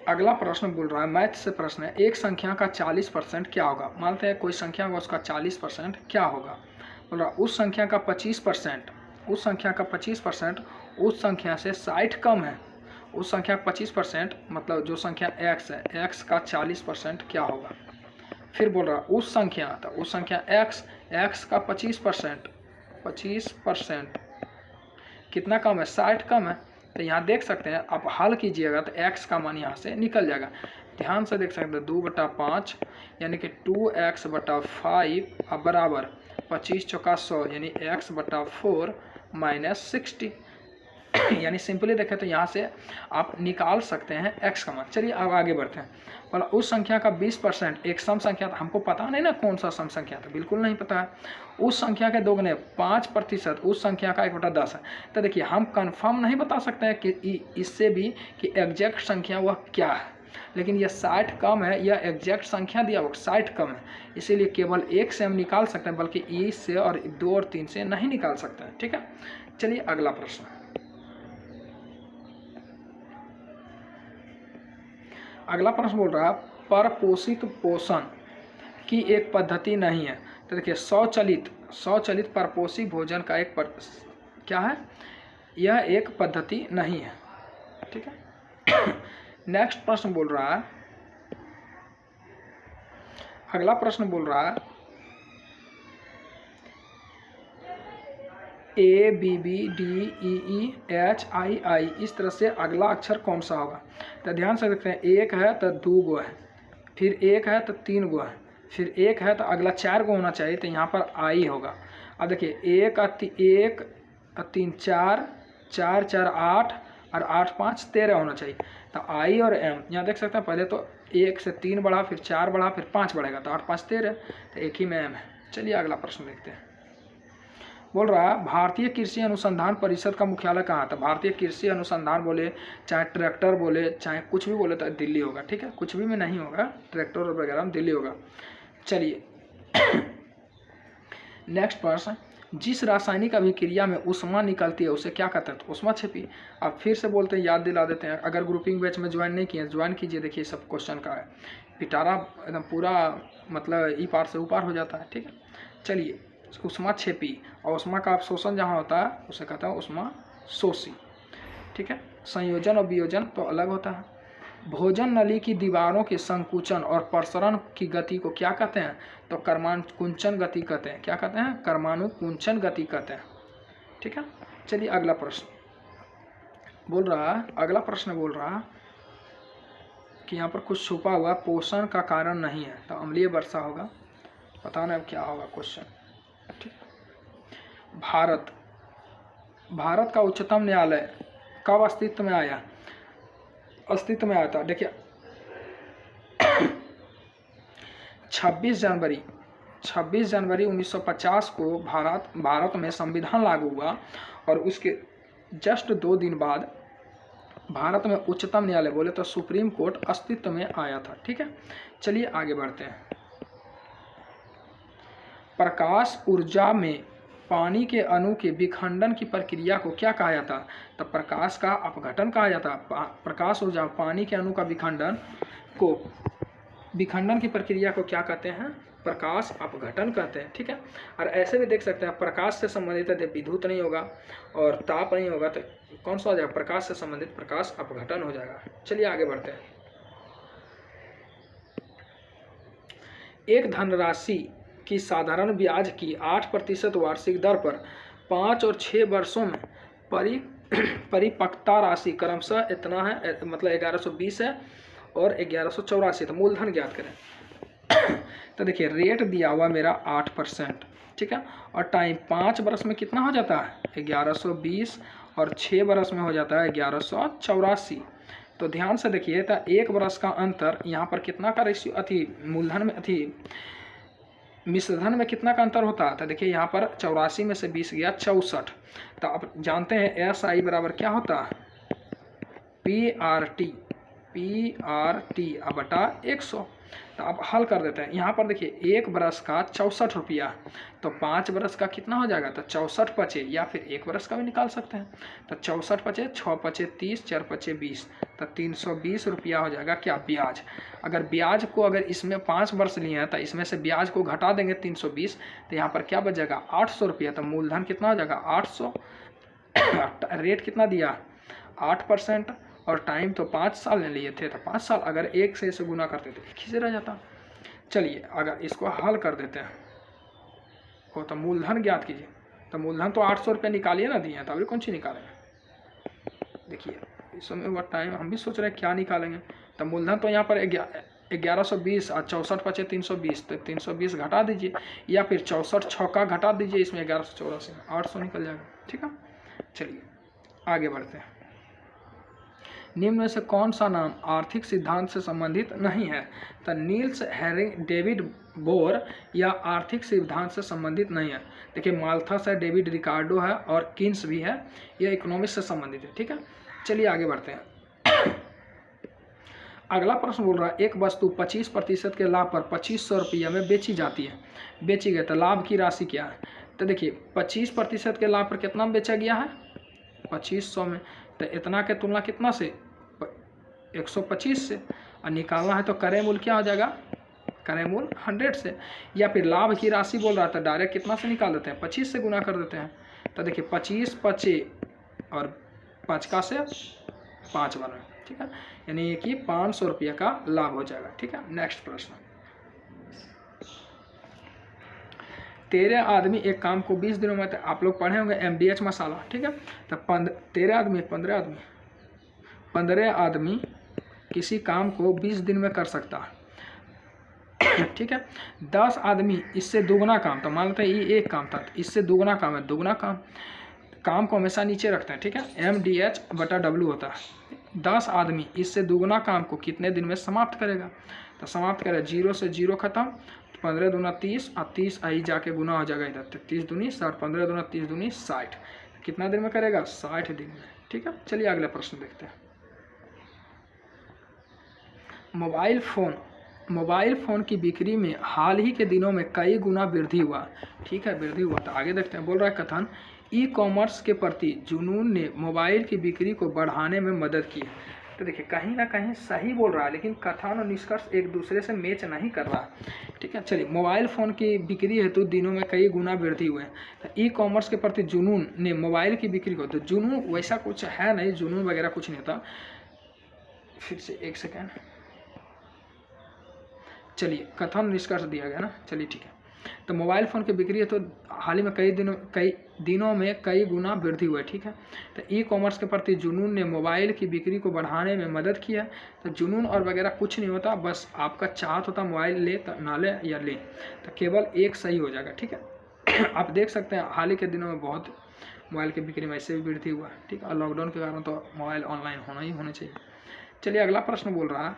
A: अगला प्रश्न बोल रहा है, मैथ से प्रश्न है, एक संख्या का 40% क्या होगा। मानते हैं कोई संख्या होगा, उसका 40% क्या होगा। बोल रहा उस संख्या का 25%, उस संख्या का 25% उस संख्या से 60 कम है। उस संख्या का 25% मतलब जो संख्या x है, x का 40% क्या होगा। फिर बोल रहा उस संख्या, तो उस संख्या x का 25% कितना कम है, 60 कम है। तो यहाँ देख सकते हैं, आप हल कीजिएगा तो x का मान यहाँ से निकल जाएगा। ध्यान से देख सकते हैं 2/5 यानी कि 2x/5 बराबर 25 चौका 100 यानी x/4 - 60, यानी सिंपली देखें तो यहाँ से आप निकाल सकते हैं x का मान। चलिए अब आगे बढ़ते हैं। बोला उस संख्या का 20%, एक सम संख्या था, हमको पता नहीं ना कौन सा सम संख्या था, बिल्कुल नहीं पता है। उस संख्या के दोगुने 5% उस संख्या का 1/10 है। तो देखिए हम कंफर्म नहीं बता सकते हैं कि इससे भी कि एग्जैक्ट संख्या वह क्या है, लेकिन यह 60 कम है, यह एग्जैक्ट संख्या दिया हुआ 60 कम है, इसीलिए केवल 1 से हम निकाल सकते हैं, बल्कि 1 से और 2 और 3 से नहीं निकाल सकते हैं, ठीक है। चलिए अगला प्रश्न। अगला प्रश्न बोल रहा है परपोषित पोषण की एक पद्धति नहीं है। तो देखिए स्वचालित परपोषी भोजन का क्या है, यह एक पद्धति नहीं है, ठीक है। नेक्स्ट प्रश्न बोल रहा है, अगला प्रश्न बोल रहा है ABBDEEHII, इस तरह से अगला अक्षर कौन सा होगा। तो ध्यान से देखते हैं, 1 है तो 2 गो है, फिर 1 है तो 3 गो है, फिर 1 है तो अगला 4 गो होना चाहिए, तो यहाँ पर आई होगा। अब देखिए 1 और 3 4 4 4 8 और 8 5 13 होना चाहिए। तो आई और एम यहाँ देख सकते हैं, पहले तो 1 से 3 बढ़ा, फिर 4 बढ़ा, फिर 5 बढ़ेगा, तो 8 5 13, तो एक ही में एम है। चलिए अगला प्रश्न देखते हैं। बोल रहा है भारतीय कृषि अनुसंधान परिषद का मुख्यालय कहाँ था। भारतीय कृषि अनुसंधान बोले, चाहे ट्रैक्टर बोले, चाहे कुछ भी बोले, तो दिल्ली होगा, ठीक है। कुछ भी में नहीं होगा, ट्रैक्टर वगैरह में दिल्ली होगा। चलिए नेक्स्ट प्रश्न, जिस रासायनिक अभिक्रिया में ऊष्मा निकलती है उसे क्या कहते हैं। तो ऊष्मा क्षेपी। अब फिर से बोलते हैं, याद दिला देते हैं, अगर ग्रुपिंग बैच में ज्वाइन नहीं किए ज्वाइन कीजिए। देखिए सब क्वेश्चन का है, पिटारा एकदम पूरा मतलब ई पार से ऊपर हो जाता है, ठीक है। चलिए ऊष्मा क्षेपी, और ऊष्मा का अवशोषण जहाँ होता है उसे कहते हैं ऊष्मा शोषी, ठीक है। संयोजन और वियोजन तो अलग होता है। भोजन नली की दीवारों के संकुचन और प्रसरण की गति को क्या कहते हैं। तो कर्मानुकुंचन गति कहते हैं। क्या कहते हैं, कर्मानुकुंचन गति कहते हैं, ठीक है। चलिए अगला प्रश्न बोल रहा है, अगला प्रश्न बोल रहा है कि यहाँ पर कुछ छुपा हुआ पोषण का कारण नहीं है, तो अम्लीय वर्षा होगा, पता नहीं अब क्या होगा क्वेश्चन, ठीक। भारत का उच्चतम न्यायालय कब अस्तित्व में आया था। देखिए 26 जनवरी 26 जनवरी 1950 को भारत में संविधान लागू हुआ और उसके जस्ट 2 दिन बाद भारत में उच्चतम न्यायालय, बोले तो सुप्रीम कोर्ट, अस्तित्व में आया था। ठीक है, चलिए आगे बढ़ते हैं। प्रकाश ऊर्जा में पानी के अणु के विखंडन की प्रक्रिया को क्या कहा जाता है? तो प्रकाश का अपघटन कहा जाता है। प्रकाश ऊर्जा पानी के अणु का विखंडन की प्रक्रिया को क्या कहते हैं? प्रकाश अपघटन कहते हैं। ठीक है, और ऐसे भी देख सकते हैं प्रकाश से संबंधित यदि विद्युत नहीं होगा और ताप नहीं होगा तो कौन सा हो जाएगा? प्रकाश से संबंधित प्रकाश अपघटन हो जाएगा। चलिए आगे बढ़ते हैं। एक धनराशि की साधारण ब्याज की 8% वार्षिक दर पर 5 और 6 वर्षों में परिपक्वता राशि क्रमशः इतना है, मतलब 1120 है और 1184। तो मूलधन ज्ञात करें। तो देखिए रेट दिया हुआ मेरा 8%। ठीक है, और टाइम 5 वर्ष में कितना हो जाता है? 1120 और 6 वर्ष में हो जाता है 1184। तो ध्यान से देखिए, तो 1 वर्ष का अंतर यहाँ पर कितना का रेशियो मूलधन में मिश्रधन में कितना का अंतर होता है? तो देखिए यहाँ पर 84 में से 20 गया 64। तो अब जानते हैं SI बराबर क्या होता है? PRT बटा 100। तो अब हल कर देते हैं। यहाँ पर देखिए 1 बरस का 64 रुपया, तो 5 बरस का कितना हो जाएगा? तो 64 पचे, या फिर 1 बरस का भी निकाल सकते हैं। तो 64 पचे, 6 पचे 30, 4 पचे 20, तो 320 रुपया हो जाएगा क्या? ब्याज। अगर ब्याज को अगर इसमें 5 वर्ष लिए हैं तो इसमें से ब्याज को घटा देंगे 320, तो यहाँ पर क्या बच जाएगा? 800 रुपया। तो मूलधन कितना हो जाएगा? 800। रेट कितना दिया? 8%, और टाइम तो 5 साल ले लिए थे, तो 5 साल अगर 1 से इसे गुना करते तो 1 ही से रह जाता। चलिए अगर इसको हल कर देते हैं वो, तो मूलधन ज्ञात कीजिए। तो मूलधन तो 800 रुपये निकालिए ना दिए हैं, तो अभी कौन सी निकालेंगे? देखिए इस समय वो टाइम हम भी सोच रहे हैं क्या निकालेंगे। तो मूलधन तो यहाँ पर 1120 और 64 पचे 320, तो 320 घटा दीजिए, या फिर 64 छक्का घटा दीजिए, इसमें 1184 में 800 निकल जाएगा। ठीक है, चलिए आगे बढ़ते हैं। निम्न में से कौन सा नाम आर्थिक सिद्धांत से संबंधित नहीं है? तो नील्स हेरिंग, डेविड बोर या आर्थिक सिद्धांत से संबंधित नहीं है। देखिए माल्थस है, डेविड रिकार्डो है और किन्स भी है, यह इकोनॉमिक्स से संबंधित है। ठीक है, चलिए आगे बढ़ते हैं। अगला प्रश्न बोल रहा है, एक वस्तु 25% के लाभ पर 2500 रुपया में बेची जाती है, बेची गई, तो लाभ की राशि क्या है? तो देखिए 25% के लाभ पर कितना में बेचा गया है? 2500 में। तो इतना के तुलना कितना से? 125 से। और निकालना है तो क्रय मूल्य क्या हो जाएगा? क्रय मूल्य 100 से। या फिर लाभ की राशि बोल रहा था, डायरेक्ट कितना से निकाल देते हैं? 25 से गुना कर देते हैं। तो देखिए 25 पचे और 5 का से 5 बना। ठीक है, यानी कि 500 रुपये का लाभ हो जाएगा। ठीक है, नेक्स्ट प्रश्न। 13 आदमी एक काम को 20 दिनों में, आप लोग पढ़े होंगे MDH मसाला। ठीक है, तो 15 आदमी किसी काम को 20 दिन में कर सकता है। ठीक है, 10 आदमी इससे दोगुना काम, तो मान लेते हैं ये एक काम था, इससे दोगुना काम है, दोगुना काम को हमेशा नीचे रखते हैं। ठीक है, MDH बटा W होता है। 10 आदमी इससे दोगुना काम को कितने दिन में समाप्त करेगा? तो समाप्त करेगा 0 से 0 खत्म, 15 दूना 30 और 30 आई जाके गुना हो जाएगा इधर, 30 दूनी 60, 15 दूना 30 दूनी 60। कितना दिन में करेगा? 60 दिन में। ठीक है, चलिए अगला प्रश्न देखते हैं। मोबाइल फ़ोन की बिक्री में हाल ही के दिनों में कई गुना वृद्धि हुआ। ठीक है, वृद्धि हुआ। तो आगे देखते हैं। बोल रहा है कथन, ई-कॉमर्स के प्रति जुनून ने मोबाइल की बिक्री को बढ़ाने में मदद की। तो देखिए कहीं ना कहीं सही बोल रहा है, लेकिन कथन और निष्कर्ष एक दूसरे से मैच नहीं कर रहा। ठीक है, चलिए मोबाइल फ़ोन की बिक्री हेतु दिनों में कई गुना वृद्धि हुए। तो ई-कॉमर्स के प्रति जुनून ने मोबाइल की बिक्री को, तो जुनून वैसा कुछ है नहीं, जुनून वगैरह कुछ नहीं होता। फिर से एक सेकेंड, चलिए कथन निष्कर्ष दिया गया ना, चलिए ठीक है। तो मोबाइल फ़ोन की बिक्री है तो हाल ही में कई दिनों में कई गुना वृद्धि हुई। ठीक है, तो ई कॉमर्स के प्रति जुनून ने मोबाइल की बिक्री को बढ़ाने में मदद किया। तो जुनून और वगैरह कुछ नहीं होता, बस आपका चाहत होता मोबाइल ले तो ना ले या ले, तो केवल एक सही हो जाएगा। ठीक है, आप देख सकते हैं हाल ही के दिनों में बहुत मोबाइल की बिक्री में ऐसे भी वृद्धि हुआ। ठीक है, और लॉकडाउन के कारण तो मोबाइल ऑनलाइन होना ही होना चाहिए। चलिए अगला प्रश्न बोल रहा है,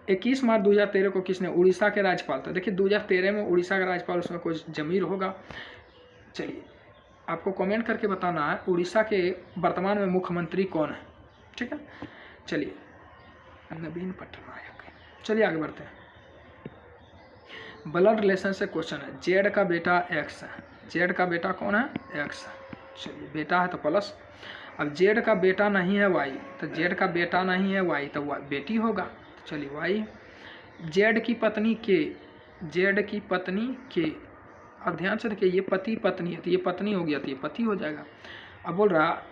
A: 21 मार्च 2013 को किसने, उड़ीसा के राज्यपाल। तो देखिए 2013 में उड़ीसा का राज्यपाल, उसमें कोई जमीर होगा। चलिए आपको कमेंट करके बताना है उड़ीसा के वर्तमान में मुख्यमंत्री कौन है, ठीक है। चलिए नवीन पटनायक। चलिए आगे बढ़ते हैं। ब्लड रिलेशन से क्वेश्चन है, जेड का बेटा एक्स है, जेड का बेटा कौन है, एक्स। चलिए बेटा है तो प्लस, अब जेड का बेटा नहीं है वाई, तो जेड का बेटा नहीं है वाई तो बेटी होगा। चलिए वाई। जेड की पत्नी के, जेड की पत्नी के, अब ध्यान से देखिए ये पति पत्नी है तो ये पत्नी हो गया तो ये पति हो जाएगा। अब बोल रहा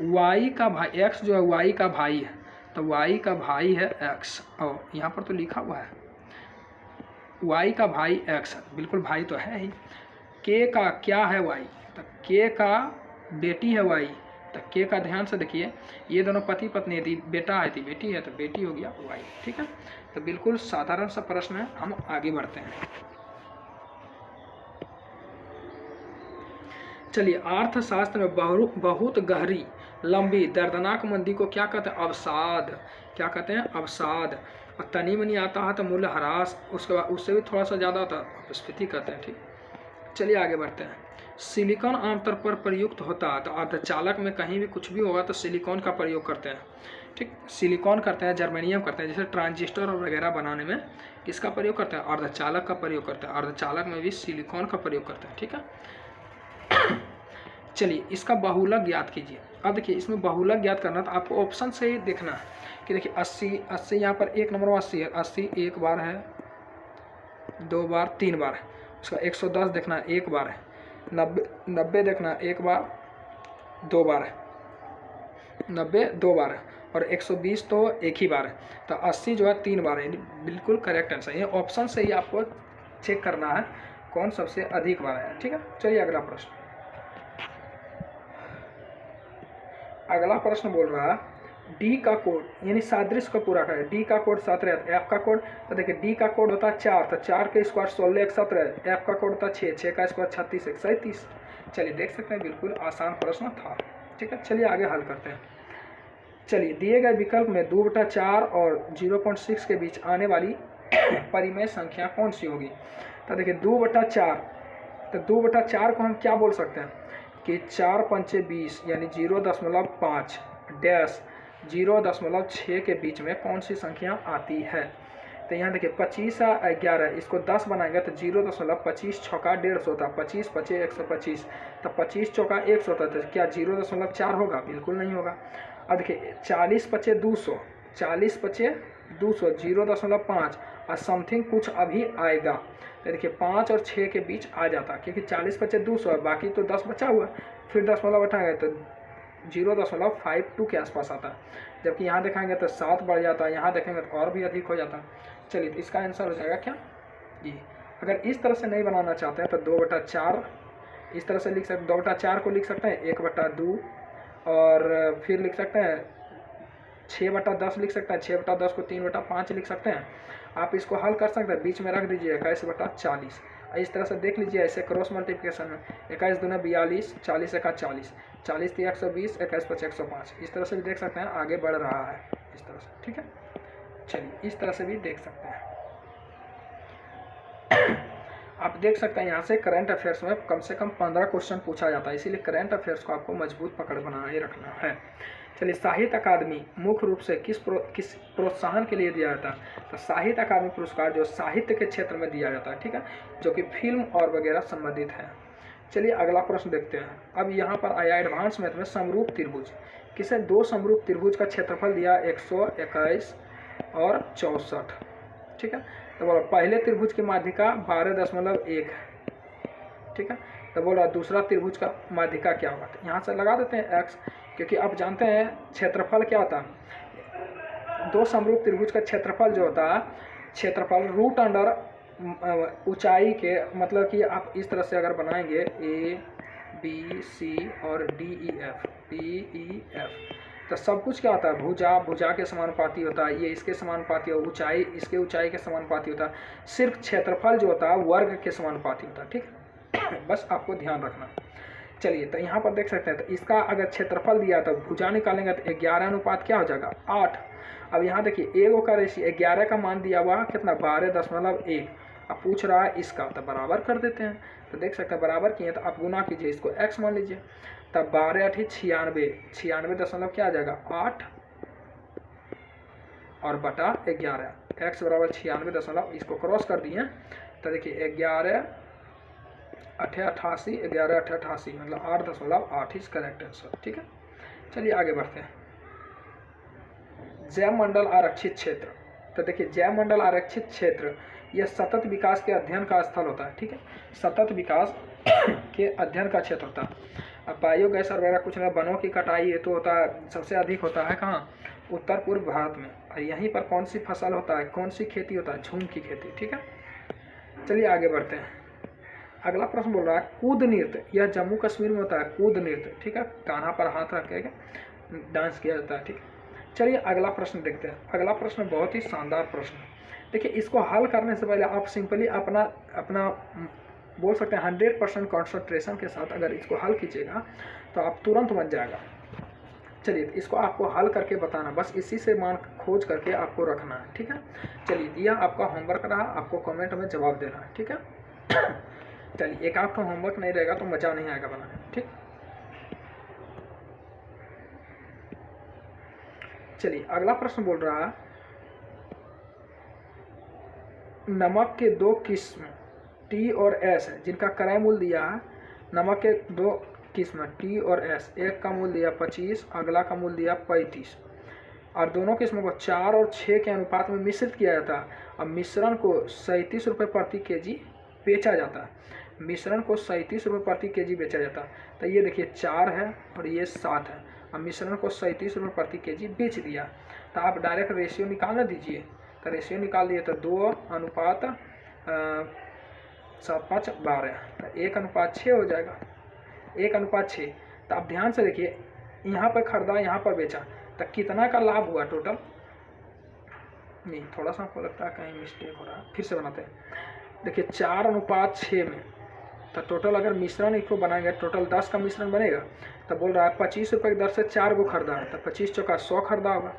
A: वाई का भाई, एक्स जो है वाई का भाई है, तो वाई का भाई है एक्स, और यहाँ पर तो लिखा हुआ है वाई का भाई एक्स, बिल्कुल भाई तो है ही। के का क्या है वाई, तो के का बेटी है वाई, तो के का ध्यान से देखिए ये दोनों पति पत्नी यदि बेटा है तो बेटी है, तो बेटी हो गया वाई, ठीक है। तो बिल्कुल साधारण सा प्रश्न है, हम आगे बढ़ते हैं। चलिए अर्थशास्त्र में बहुत गहरी, लंबी, दर्दनाक मंदी को क्या कहते हैं, अवसाद। क्या कहते हैं, अवसाद। और तनी मनी आता है तो मूल्यह्रास, उसके बाद उससे भी थोड़ा सा ज़्यादा होता है अपस्फीति कहते हैं, ठीक। चलिए आगे बढ़ते हैं। सिलिकॉन आमतौर पर प्रयुक्त होता है, तो अर्धचालक में कहीं भी कुछ भी होगा तो सिलिकॉन का प्रयोग करते हैं, ठीक। सिलिकॉन करते हैं, जर्मेनियम करते हैं, जैसे ट्रांजिस्टर और वगैरह बनाने में किसका प्रयोग करते हैं, अर्धचालक का प्रयोग करते हैं। अर्धचालक में भी सिलिकॉन का प्रयोग करते हैं, ठीक है। चलिए इसका बहुलक ज्ञात कीजिए। अब देखिए इसमें बहुलक ज्ञात करना तो आपको ऑप्शन से ही देखना है कि देखिए 80 यहाँ पर एक नंबर 80 है, 80 एक बार है, 2 बार, 3 बार है। उसका 110 देखना है, एक बार है। 90 देखना है, एक बार, 2 बार है। 90 2 बार है, और 120 तो एक ही बार है। तो 80 जो है 3 बार है, बिल्कुल करेक्ट आंसर। ये ऑप्शन से ही आपको चेक करना है कौन सबसे अधिक बार है, ठीक है। चलिए अगला प्रश्न। अगला प्रश्न बोल रहा है डी का कोड, यानी सादृश्य को पूरा करें। डी का कोड 7 है, एफ का कोड, तो देखिए डी का कोड होता है 4, तो 4 के स्क्वायर 16 एक 17, एफ का कोड होता है 6, 6 का स्क्वायर 36 एक 37। चलिए देख सकते हैं बिल्कुल आसान प्रश्न था, ठीक है। चलिए आगे हल करते हैं। चलिए दिए गए विकल्प में 2/4 और 0.6 के बीच आने वाली परिमेय संख्या कौन सी होगी। तो देखिए 2/4, तो 2/4 को हम क्या बोल सकते हैं कि 4 पंचे 20, यानी 0.5 डैश 0.6 के बीच में कौन सी संख्या आती है। तो यहाँ देखिए 25 और 11, इसको 10 बनाएंगे तो 0.25 छक्का 150 होता है, 25 पचे 125, तो 25 चौका 100 होता है, तो क्या 0.4 होगा, बिल्कुल नहीं होगा। अब देखिए 40 पचे 200, 40 पचे 200, 0.5 और समथिंग कुछ अभी आएगा, तो देखिए 5 और 6 के बीच आ जाता, क्योंकि 40 पचे 200 है, बाकी तो 10 बचा हुआ, फिर 10 वाला बैठाएंगे तो 0.52 के आसपास आता है, जबकि यहाँ देखेंगे तो 7 बढ़ जाता है, यहाँ देखेंगे तो और भी अधिक हो जाता है। चलिए तो इसका आंसर हो जाएगा क्या जी। अगर इस तरह से नहीं बनाना चाहते हैं तो 2/4 इस तरह से लिख सकते, 2/4 को लिख सकते हैं 1/2, और फिर लिख सकते हैं 6/10 लिख सकते हैं, 6/10 को 3/5 लिख सकते हैं। आप इसको हल कर सकते हैं, बीच में रख दीजिए 21/40, इस तरह से देख लीजिए ऐसे क्रॉस मल्टीप्लिकेशन में 21 दूना 42, 40 एका 40, 40 3 120, 21 5 105, इस तरह से भी देख सकते हैं, आगे बढ़ रहा है इस तरह से, ठीक है। चलिए इस तरह से भी देख सकते हैं। आप देख सकते हैं यहाँ से करंट अफेयर्स में कम से कम 15 क्वेश्चन पूछा जाता है, इसीलिए करंट अफेयर्स को आपको मजबूत पकड़ बनाए रखना है। चलिए साहित्य अकादमी मुख्य रूप से किस प्रोत्साहन के लिए दिया जाता है। तो साहित्य अकादमी पुरस्कार जो साहित्य के क्षेत्र में दिया जाता है, ठीक है, जो कि फिल्म और वगैरह संबंधित है। चलिए अगला प्रश्न देखते हैं। अब यहाँ पर आया एडवांस मैथ में समरूप त्रिभुज, किसे 2 समरूप त्रिभुज का क्षेत्रफल दिया 121 और 64, ठीक है। तो बोला पहले त्रिभुज की माध्यिका 12.1 है, ठीक है। तो बोला दूसरा त्रिभुज का माध्यिका क्या होगा, तो यहाँ से लगा देते हैं x, क्योंकि आप जानते हैं क्षेत्रफल क्या होता है, 2 समरूप त्रिभुज का क्षेत्रफल जो होता है, क्षेत्रफल रूट अंडर ऊंचाई के, मतलब कि आप इस तरह से अगर बनाएंगे A B C और D E F, तो सब कुछ क्या होता है, भुजा के समानुपाती होता है, ये इसके समानुपाती है, ऊंचाई इसके ऊंचाई के समानुपाती होता है, सिर्फ क्षेत्रफल जो होता है वर्ग के समानुपाती होता है, ठीक। बस आपको ध्यान रखना। चलिए तो यहाँ पर देख सकते हैं, तो इसका अगर क्षेत्रफल दिया तो भुजा निकालेंगे तो 11 अनुपात क्या हो जाएगा 8, अब यहाँ देखिए एगो का रेशियो 11 का मान दिया हुआ कितना 12.1। अब पूछ रहा है इसका, तो बराबर कर देते हैं। तो देख सकते हैं बराबर किए तो आप गुना कीजिए, इसको x मान लीजिए। तब 12 8 96, 96 दशमलव क्या आ जाएगा 8 और बटा 11, x बराबर 96 दशमलव, इसको क्रॉस कर दिए। तो देखिए 11 8 88, 11 8 88 मतलब 8.8 इज करेक्ट आंसर। ठीक है, चलिए आगे बढ़ते हैं। जैव मंडल आरक्षित क्षेत्र, तो देखिए जैव मंडल आरक्षित क्षेत्र यह सतत विकास के अध्ययन का स्थल होता है। ठीक है, सतत विकास के अध्ययन का क्षेत्र होता है। अब बायोगैस वगैरह कुछ ना, वनों की कटाई ये तो होता है, सबसे अधिक होता है कहाँ, उत्तर पूर्व भारत में। और यहीं पर कौन सी फसल होता है, कौन सी खेती होता है, झूम की खेती। ठीक है, चलिए आगे बढ़ते हैं। अगला प्रश्न बोल रहा है कूद नृत्य, यह जम्मू कश्मीर में होता है कूद नृत्य। ठीक है, कान्हा पर हाथ रख के डांस किया जाता है। ठीक है, चलिए अगला प्रश्न देखते हैं। अगला प्रश्न बहुत ही शानदार प्रश्न है। देखिए इसको हल करने से पहले आप सिंपली अपना बोल सकते हैं 100% कॉन्सेंट्रेशन के साथ अगर इसको हल कीजिएगा तो आप तुरंत बन जाएगा। चलिए इसको आपको हल करके बताना, बस इसी से मान खोज करके आपको रखना है। ठीक है, चलिए दिया आपका होमवर्क रहा, आपको कमेंट में जवाब देना है। ठीक है, चलिए एक आपका होमवर्क नहीं रहेगा तो मज़ा नहीं आएगा बनाने। ठीक, चलिए अगला प्रश्न बोल रहा है नमक के दो किस्म टी और एस है जिनका क्रय मूल्य दिया है। नमक के दो किस्म टी और एस, एक का मूल्य दिया 25, अगला का मूल्य दिया 35 और दोनों किस्मों को 4 और 6 के अनुपात में मिश्रित किया जाता है। अब मिश्रण को 37 रुपये प्रति केजी बेचा जाता है। मिश्रण को 37 रुपये प्रति केजी बेचा जाता है। तो ये देखिए 4 है और ये 7 है। अब मिश्रण को 37 रुपये प्रति केजी बेच दिया, तो आप डायरेक्ट रेशियो निकालना दीजिए। तो रेशियो निकाल दिए तो 2:7:5:12, तो 1:6 हो जाएगा, 1:6। तो आप ध्यान से देखिए यहाँ पर खरीदा यहाँ पर बेचा, तो कितना का लाभ हुआ टोटल, नहीं थोड़ा सा हमको लगता है कहीं मिस्टेक हो रहा है, फिर से बनाते हैं। देखिए 4:6 में तो टोटल अगर मिश्रण इसको बनाएंगे टोटल 10 का मिश्रण बनेगा। तो बोल रहा है 25 रुपये की दर से 4 को खरीदा है, तो 25 चौका 100 खरीदा होगा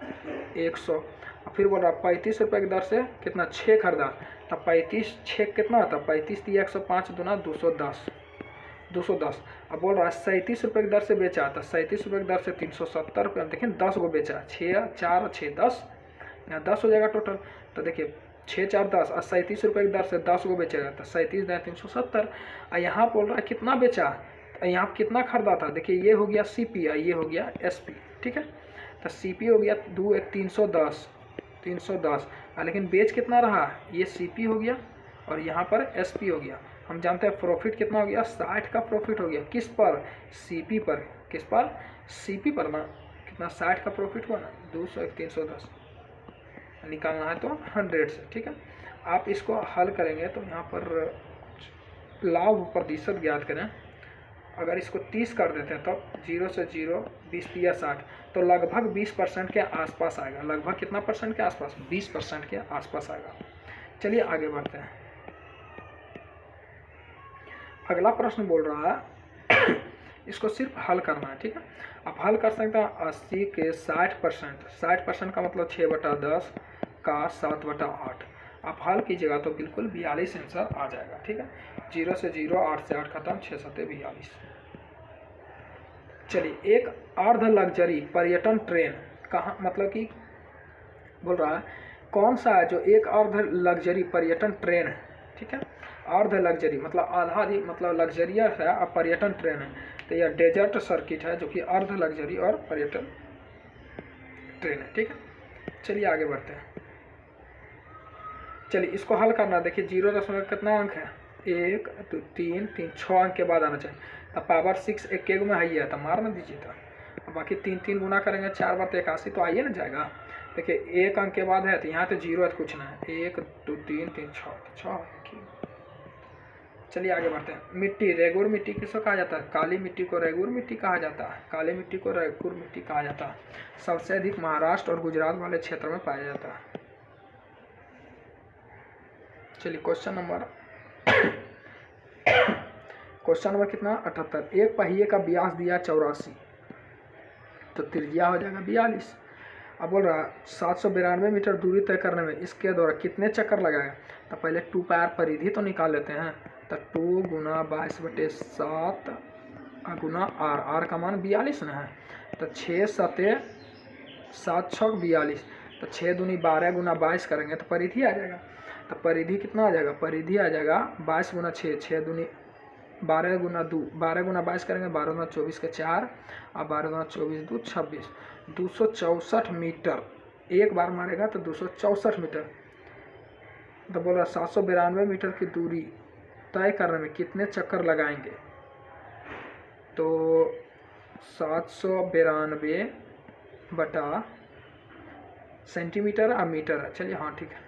A: 100। और फिर बोल रहा है 35 रुपये की दर से कितना 6 खरीदा, तो 35 6 कितना होता है 35 दिया 105 दूना 210। अब बोल रहा है 37 रुपये की दर से बेचा, तो 37 रुपये की दर से 370 रुपये। देखिए 10 को बेचा, 6 4 6 10, यहाँ 10 हो जाएगा टोटल। तो देखिए 6 4 10 और 37 रुपये की दर से 10 को बेचेगा, तो 37 दाएँ 370। और यहाँ बोल रहा है कितना बेचा, यहाँ पर कितना खरीदा था, देखिए ये हो गया CP और ये हो गया SP। ठीक है, तो CP हो गया 2 1 310 लेकिन बेच कितना रहा, ये CP हो गया और यहाँ पर SP हो गया। हम जानते हैं प्रॉफिट कितना हो गया 60 का प्रॉफिट हो गया, किस पर CP पर, किस पर CP पर ना, कितना 60 का प्रॉफिट हुआ ना, 200 1 310 निकालना है तो 100 से। ठीक है, आप इसको हल करेंगे तो यहाँ पर लाभ प्रतिशत ज्ञात करें। अगर इसको 30 कर देते हैं तब 0 से 0 20 दिया 60, तो लगभग 20% के आसपास आएगा। लगभग कितना परसेंट के आसपास, 20% के आसपास आएगा। चलिए आगे बढ़ते हैं। अगला प्रश्न बोल रहा है इसको सिर्फ हल करना है। ठीक है, आप हल कर सकते हैं 80 के 60%। 60% का मतलब 6/10 का 7/8। आप हल कीजिएगा तो बिल्कुल 42 आंसर आ जाएगा। ठीक है, 0 से 0 8 से 8 खत्म, 6 7 42। चलिए एक अर्ध लग्जरी पर्यटन ट्रेन कहाँ, मतलब कि बोल रहा है कौन सा है जो एक अर्ध लग्जरी पर्यटन ट्रेन है। ठीक है, अर्ध लग्जरी मतलब आधा मतलब लग्जरियस है और पर्यटन ट्रेन है, तो यह डेजर्ट सर्किट है जो कि अर्ध लग्जरी और पर्यटन ट्रेन है। ठीक है, चलिए आगे बढ़ते हैं। चलिए इसको हल करना, देखिए 0 दशमलव कितना अंक है 1 2 3 3 6 अंक के बाद आना चाहिए। तो पावर 6 एक में है, तो मार ना दीजिए। तो बाकी 3 3 गुना करेंगे 4 बार तो 81, तो आइए ना जाएगा। देखिए 1 अंक के बाद है तो यहाँ तो 0 है तो कुछ ना है, 1 2 3 3 6। चलिए आगे बढ़ते हैं। मिट्टी, रेगुर मिट्टी किसको कहा जाता है, काली मिट्टी को रेगुर मिट्टी कहा जाता है, काली मिट्टी को रेगुर मिट्टी कहा जाता है। सबसे अधिक महाराष्ट्र और गुजरात वाले क्षेत्र में पाया जाता है। चलिए क्वेश्चन नंबर कितना 78। एक पहिए का व्यास दिया 84, तो त्रिज्या हो जाएगा 42। अब बोल रहा 792 मीटर दूरी तय करने में इसके द्वारा कितने चक्कर लगाएगा। तो पहले 2 पाई परिधि तो निकाल लेते हैं। तो 2 गुना 22/7 गुना आर का मान 42 ना है। तो 6 सते 7 छक 42। तो 6 दूनी 12 गुना 22 करेंगे तो परिधि आ जाएगा। तो परिधि कितना आ जाएगा, परिधि आ जाएगा 22 गुना 6, 6 दूनी 12 गुना 2, 12 गुना 22 करेंगे, 12 गुना 24 के 4 और 12 गुना 24 2 26, 264 मीटर। एक बार मारेगा तो 264 मीटर। तो बोल रहा 792 मीटर की दूरी तय करने में कितने चक्कर लगाएंगे। तो 792 बटा सेंटीमीटर और मीटर है, चलिए हाँ ठीक है,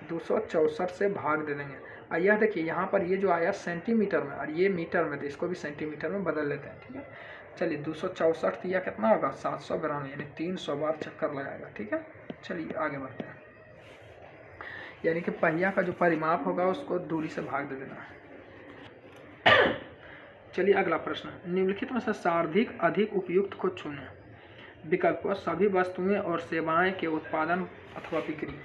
A: 264 से भाग दे देंगे। और यह देखिए यहाँ पर ये जो आया सेंटीमीटर में और ये मीटर में, तो इसको भी सेंटीमीटर में बदल लेते हैं। ठीक है, चलिए 264 दिया कितना होगा 792, यानी 300 बार चक्कर लगाएगा। ठीक है, चलिए आगे बढ़ते हैं। यानी कि पहिया का जो परिमाप होगा उसको दूरी से भाग दे देना। चलिए अगला प्रश्न, निम्नलिखित में से सर्वाधिक अधिक उपयुक्त को चुनें। विकल्प सभी वस्तुएं और सेवाएं के उत्पादन अथवा बिक्री।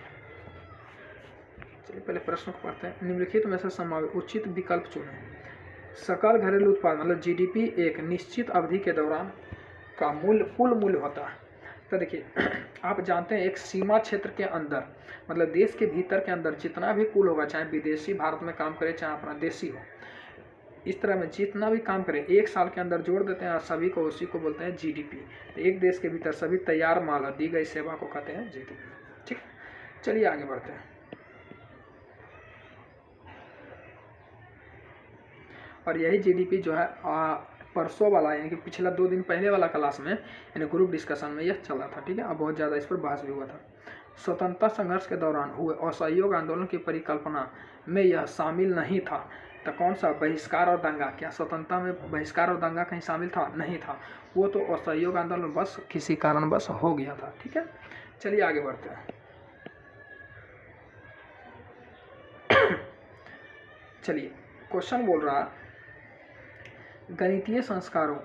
A: चलिए पहले प्रश्न को पढ़ते हैं। निम्नलिखित में से समावेश उचित विकल्प चुनें। सकल घरेलू उत्पाद मतलब जीडीपी एक निश्चित अवधि के दौरान का मूल्य कुल मूल्य होता है। तो देखिए आप जानते हैं एक सीमा क्षेत्र के अंदर मतलब देश के भीतर के अंदर जितना भी कुल होगा, चाहे विदेशी भारत में काम करे चाहे अपना देशी हो, इस तरह में जितना भी काम करें एक साल के अंदर जोड़ देते हैं सभी को, उसी को बोलते हैं जीडीपी। तो एक देश के भीतर सभी तैयार माल दी गई सेवा को कहते हैं जीडीपी। ठीक, चलिए आगे बढ़ते हैं। और यही जीडीपी जो है परसों वाला यानी कि पिछला 2 दिन पहले वाला क्लास में यानी ग्रुप डिस्कशन में यह चला था। ठीक है, अब बहुत ज़्यादा इस पर बहस भी हुआ था। स्वतंत्रता संघर्ष के दौरान हुए असहयोग आंदोलन की परिकल्पना में यह शामिल नहीं था। तो कौन सा, बहिष्कार और दंगा। क्या स्वतंत्रता में बहिष्कार और दंगा कहीं शामिल था? नहीं था, वो तो असहयोग आंदोलन बस किसी कारणवश हो गया था। ठीक है, चलिए आगे बढ़ते हैं। चलिए क्वेश्चन बोल रहा गणितीय संस्कारों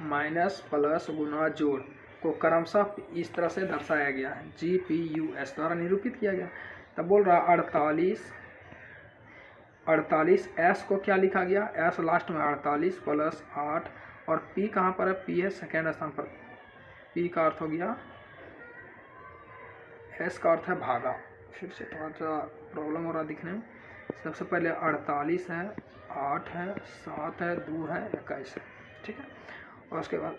A: माइनस प्लस गुना जोड़ को क्रमशः इस तरह से दर्शाया गया है, GPUS द्वारा निरूपित किया गया। तब बोल रहा 48 S को क्या लिखा गया, S लास्ट में 48 प्लस 8 और P कहाँ पर है, P है सेकेंड स्थान पर। P का अर्थ हो गया, S का अर्थ है भागा। फिर से थोड़ा सा प्रॉब्लम हो रहा दिखने में। सबसे पहले 48 है, 8 है, 7 है, 2 है, 21 है। ठीक है, और उसके बाद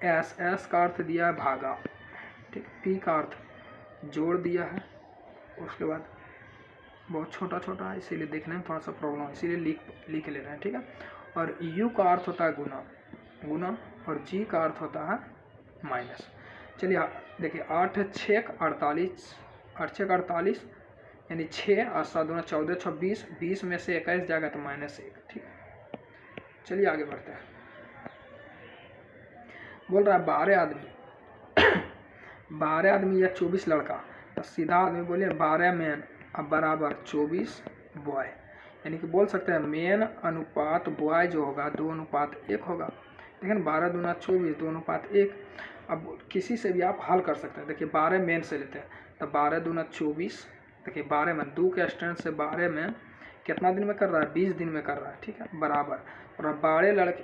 A: S का अर्थ दिया है भागा। ठीक, P का अर्थ जोड़ दिया है। उसके बाद बहुत छोटा छोटा है इसीलिए देखने में थोड़ा सा प्रॉब्लम है, इसीलिए लिख ले रहे हैं। ठीक है, और U का अर्थ होता है गुना और G का अर्थ होता है माइनस। चलिए देखिए 8 6 48, 8 6 48 यानी 6 और 7 दूना 14 26, 20 में से 21 जाएगा तो -1। ठीक, चलिए आगे बढ़ते हैं। बोल रहा है 12 आदमी या 24 लड़का। तो सीधा आदमी बोले 12 मैन अब बराबर 24 बॉय, यानी कि बोल सकते हैं मेन अनुपात बॉय जो होगा 2:1 होगा। लेकिन 12 दूना 24 2:1। अब किसी से भी आप हल कर सकते हैं। देखिए 12 मेन से लेते हैं तो 12 दूना 24, देखिए 12 में 2 के स्टैंड से 12 में कितना दिन में कर रहा है, 20 दिन में कर रहा है। ठीक है, बराबर। और अब 12 लड़के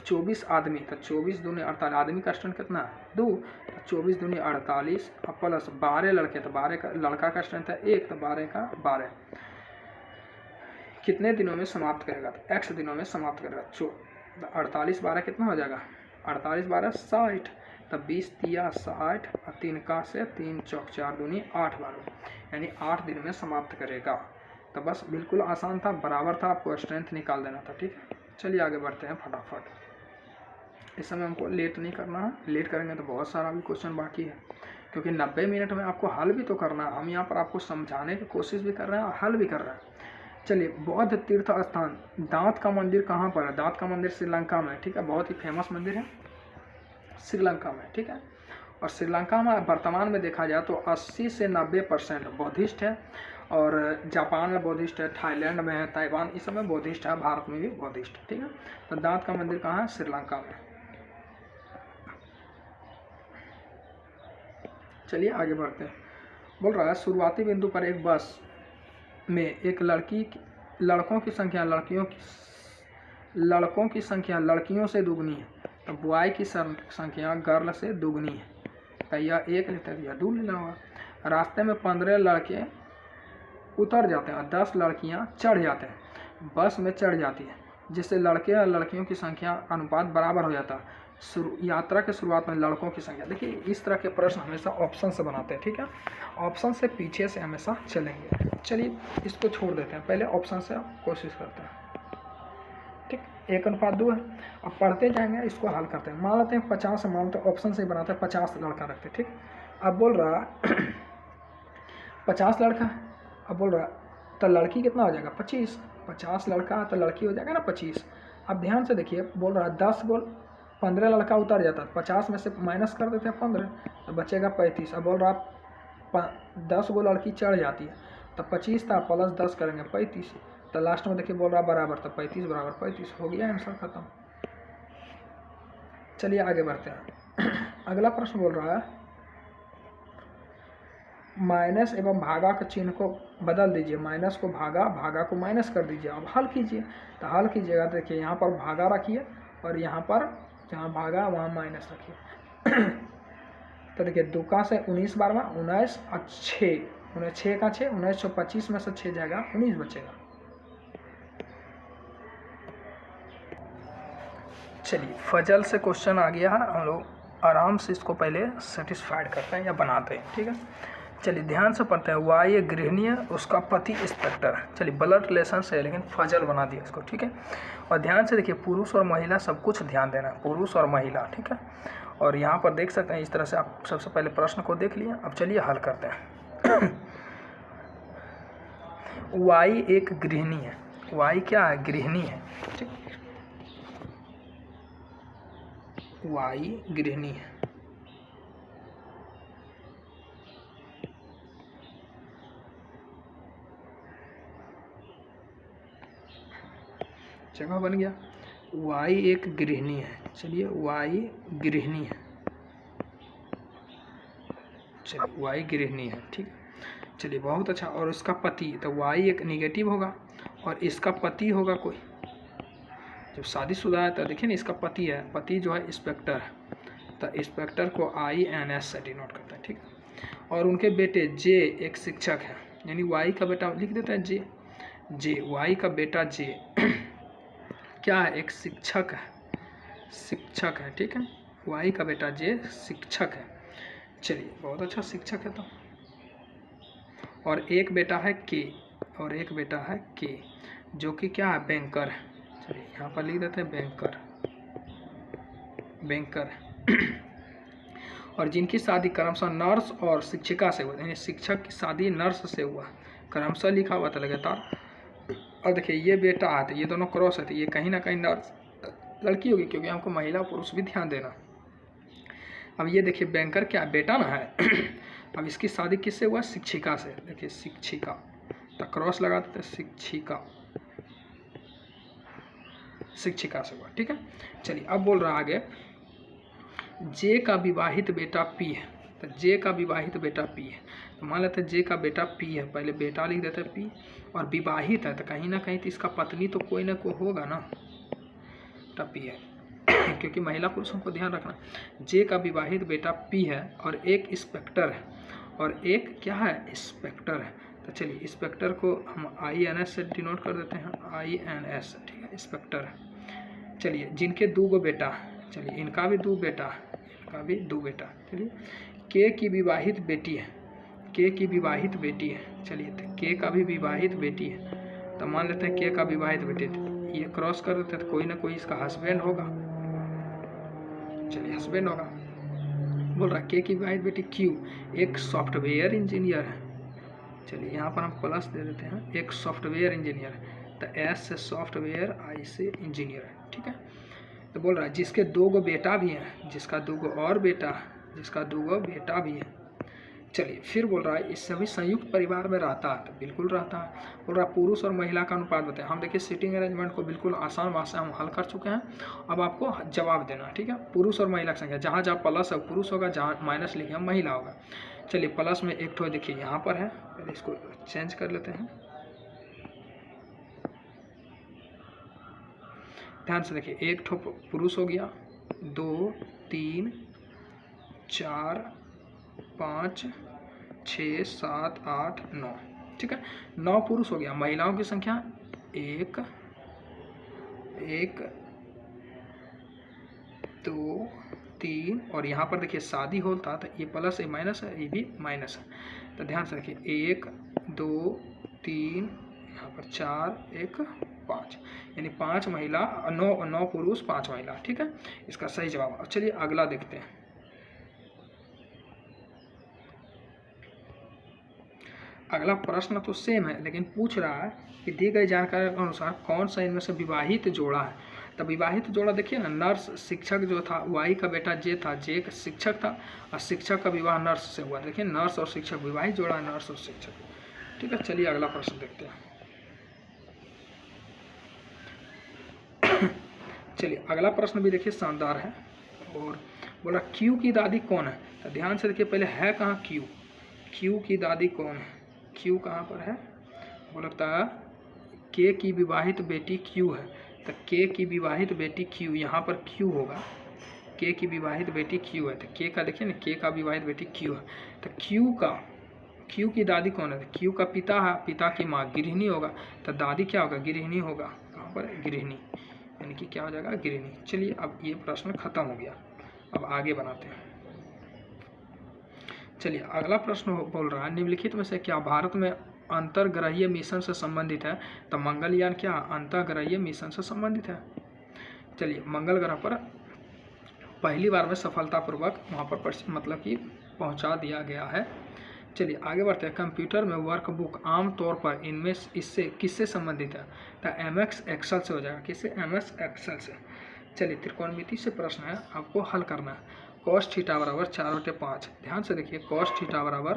A: 24 आदमी तो 24 दूनी 48, आदमी का स्टैंड कितना है 2, तो 24 दूनी 48 और प्लस 12 लड़के तो 12 का लड़का का स्ट्रेंथ है 1 तो 12 का 12 कितने दिनों में समाप्त करेगा, तो x दिनों में समाप्त करेगा। 48 12 कितना हो जाएगा, 48 12 60, तब 20 तिया 60 और 3 का से 3 चौक 4 दूनी 8 12, यानी 8 दिन में समाप्त करेगा। तो बस बिल्कुल आसान था, बराबर था, आपको स्ट्रेंथ निकाल देना था। ठीक है, चलिए आगे बढ़ते हैं फटाफट। इस समय हमको लेट नहीं करना है, लेट करेंगे तो बहुत सारा भी क्वेश्चन बाकी है, क्योंकि 90 मिनट में आपको हल भी तो करना है। हम यहाँ पर आपको समझाने की कोशिश भी कर रहे हैं और हल भी कर रहे हैं। चलिए, बौद्ध तीर्थ स्थान दांत का मंदिर कहाँ पर है? दांत का मंदिर श्रीलंका में। ठीक है, बहुत ही फेमस मंदिर है श्रीलंका में। ठीक है, और श्रीलंका में वर्तमान में देखा जाए तो 80 से 90% बौद्धिस्ट है, और जापान में बौद्धिस्ट है, थाईलैंड में है, ताइवान इस समय बौद्धिस्ट है, भारत में भी बौद्धिस्ट है। ठीक है, तो दांत का मंदिर कहाँ है? श्रीलंका में। चलिए आगे बढ़ते हैं। बोल रहा है शुरुआती बिंदु पर एक बस में एक लड़कों की संख्या लड़कियों से दुगनी है, तो बॉय की संख्या गर्ल से दुगनी है। तो यह 1 लेते हैं, यह 2 लेना होगा। रास्ते में 15 लड़के उतर जाते हैं और 10 लड़कियां चढ़ जाते हैं, बस में चढ़ जाती है, जिससे लड़के और लड़कियों की संख्या अनुपात बराबर हो जाता है। यात्रा के शुरुआत में लड़कों की संख्या, देखिए इस तरह के प्रश्न हमेशा ऑप्शन से बनाते हैं, ठीक है, ऑप्शन से पीछे से हमेशा चलेंगे। चलिए इसको छोड़ देते हैं, पहले ऑप्शन से कोशिश करते हैं, ठीक। 1:2 है। अब पढ़ते जाएंगे, इसको हल करते हैं। मान लेते हैं 50 है, मानते हैं ऑप्शन से ही बनाते हैं, 50 लड़का रखते हैं, ठीक। अब बोल रहा 50 लड़का है, अब बोल रहा तो लड़की कितना हो जाएगा 25, 50 लड़का तो लड़की हो जाएगा ना 25। अब ध्यान से देखिए, बोल रहा 15 लड़का उतर जाता है, 50 में से माइनस कर देते हैं 15, तो बचेगा 35। अब बोल रहा 10 लड़की चढ़ जाती है, तो 25 था प्लस 10 करेंगे 35, तो लास्ट में देखिए बोल रहा बराबर, तो 35 बराबर 35 हो गया, आंसर खत्म। चलिए आगे बढ़ते हैं। अगला प्रश्न बोल रहा है माइनस एवं भागा के चिन्ह को बदल दीजिए, माइनस को भागा को माइनस कर दीजिए। अब हल कीजिए, तो हल कीजिएगा, देखिए यहाँ पर भागा रखिए और यहाँ पर जहाँ भागा वहाँ माइनस रखिए। तो देखिए 2 का से 19 बार में 19 और 6, 6 का 6, 1925 में से 6 जाएगा, 19 बचेगा। चलिए फजल से क्वेश्चन आ गया है, हम लोग आराम से इसको पहले सेटिस्फाइड करते हैं या बनाते हैं, ठीक है। चलिए ध्यान से पढ़ते हैं। वाई एक गृहिणी है, उसका पति इंस्पेक्टर है। चलिए ब्लड रिलेशन से है लेकिन फजल बना दिया इसको, ठीक है। और ध्यान से देखिए पुरुष और महिला सब कुछ ध्यान देना है, पुरुष और महिला, ठीक है। और यहाँ पर देख सकते हैं इस तरह से आप सबसे पहले प्रश्न को देख लिए। अब चलिए हल करते हैं। वाई एक गृहिणी है, वाई क्या है, गृहिणी है, ठीक। वाई गृहिणी है, जगह बन गया। वाई एक गृहिणी है, चलिए वाई गृहिणी है, चलिए वाई गृहिणी है, ठीक है। चलिए बहुत अच्छा। और उसका पति, तो वाई एक निगेटिव होगा और इसका पति होगा कोई, जब शादीशुदा है तो देखिए ना इसका पति है, पति जो है इंस्पेक्टर है, तो इंस्पेक्टर को INS से डिनोट करता है, ठीक है। और उनके बेटे जे एक शिक्षक है, यानी वाई का बेटा लिख देते हैं जे वाई का बेटा जे क्या है, एक शिक्षक है, ठीक है। वाई का बेटा जे शिक्षक है, चलिए बहुत अच्छा, शिक्षक है तो। और एक बेटा है के, जो कि क्या है, बैंकर है। चलिए यहाँ पर लिख देते हैं बैंकर। और जिनकी शादी क्रमशः नर्स और शिक्षिका से हुआ, यानी शिक्षक की शादी नर्स से हुआ, क्रमशः लिखा हुआ था लगातार। और देखिए ये बेटा है, तो ये दोनों क्रॉस है, तो ये कहीं ना कहीं नर्स लड़की होगी, क्योंकि हमको महिला पुरुष भी ध्यान देना। अब ये देखिए बैंकर क्या बेटा ना है। अब इसकी शादी किससे हुआ, शिक्षिका से, देखिए शिक्षिका, तो क्रॉस लगा देते शिक्षिका से हुआ, ठीक है। चलिए अब बोल रहा आगे, जे का विवाहित बेटा पी है, तो जे का विवाहित बेटा पी है, तो मान लेते हैं जे का बेटा पी है, पहले बेटा लिख देते हैं पी, और विवाहित है तो कहीं ना कहीं तो इसका पत्नी तो कोई ना कोई होगा ना, तो पी है। क्योंकि महिला पुरुषों को ध्यान रखना। जे का विवाहित बेटा पी है और एक इंस्पेक्टर है, और एक क्या है, इंस्पेक्टर है। तो चलिए इंस्पेक्टर को हम INS से डिनोट कर देते हैं, INS, ठीक है, इंस्पेक्टर है। चलिए जिनके 2 बेटा, चलिए इनका भी 2 बेटा, चलिए के की विवाहित बेटी है, चलिए तो के का भी विवाहित बेटी है, तो मान लेते हैं के का विवाहित बेटी, ये क्रॉस कर देते हैं, तो कोई ना कोई इसका हस्बैंड होगा, चलिए हस्बैंड होगा। बोल रहा के की विवाहित बेटी क्यू एक सॉफ्टवेयर इंजीनियर है, चलिए यहाँ पर हम प्लस दे देते हैं, एक सॉफ्टवेयर इंजीनियर है, तो S से सॉफ्टवेयर, I से इंजीनियर है, ठीक है। तो बोल रहा है जिसके 2 बेटा भी हैं, जिसका 2 बेटा भी है। चलिए फिर बोल रहा है इस सभी संयुक्त परिवार में रहता है, तो बिल्कुल रहता है। बोल रहा है पुरुष और महिला का अनुपात बताएं। हम देखिए सीटिंग अरेंजमेंट को बिल्कुल आसान भाषा हम हल कर चुके हैं, अब आपको जवाब देना, ठीक है। पुरुष और महिला की संख्या, जहाँ प्लस है पुरुष होगा, जहाँ माइनस लिखे हम महिला होगा। चलिए प्लस में एक ठो देखिए यहाँ पर है, पहले इसको चेंज कर लेते हैं। ध्यान से देखिए, एक ठो पुरुष हो गया, 2 3 4 5 6 7 8 9, ठीक है, 9 पुरुष हो गया। महिलाओं की संख्या 1 1 2 3, और यहाँ पर देखिए शादी हॉल था तो ये प्लस है माइनस है, ये भी माइनस है। तो ध्यान से रखिए 1 2 3, यहाँ पर 4 1 5, यानी 5 महिला 9 पुरुष 5 महिला, ठीक है, इसका सही जवाब। अब चलिए अगला देखते हैं। अगला प्रश्न तो सेम है, लेकिन पूछ रहा है कि दी गई जानकारी के अनुसार कौन सा इनमें से विवाहित जोड़ा है। तो विवाहित जोड़ा देखिए ना, नर्स शिक्षक जो था, वाई का बेटा जे था, जे शिक्षक था, और शिक्षक का विवाह नर्स से हुआ। देखिए नर्स और शिक्षक, विवाहित जोड़ा है नर्स और शिक्षक, ठीक है। चलिए अगला प्रश्न देखते हैं। चलिए अगला प्रश्न भी देखिए शानदार है, और बोला क्यू की दादी कौन है। तो ध्यान से देखिए, पहले है कहाँ क्यू, क्यू की दादी कौन है, क्यू कहाँ पर है, बोला था के की विवाहित बेटी क्यू है। तो के की विवाहित बेटी क्यू, यहाँ पर क्यू होगा, के की विवाहित बेटी क्यू है। तो के का देखिए ना, के का विवाहित बेटी क्यू है। तो क्यू की दादी कौन है, क्यू का पिता है, पिता की माँ गृहिणी होगा। तो दादी क्या होगा, गृहिणी होगा, कहाँ पर गृहिणी, यानी कि क्या हो जाएगा गृहिणी। चलिए अब ये प्रश्न खत्म हो गया, अब आगे बनाते हैं। चलिए अगला प्रश्न बोल रहा है निम्नलिखित में से क्या भारत में अंतर्ग्रहीय मिशन से संबंधित है। तो मंगलयान क्या अंतर्ग्रहीय मिशन से संबंधित है। चलिए मंगल ग्रह पर पहली बार में सफलतापूर्वक वहाँ पर मतलब कि पहुँचा दिया गया है। चलिए आगे बढ़ते हैं। कंप्यूटर में वर्कबुक आमतौर पर इनमें इससे किससे संबंधित है। तो एमएस एक्सेल से हो जाएगा, किससे, एमएस एक्सेल से। चलिए त्रिकोणमिति से प्रश्न है, आपको हल करना है। कॉस थीटा बराबर 4/5। ध्यान से देखिए, कॉस थीटा बराबर,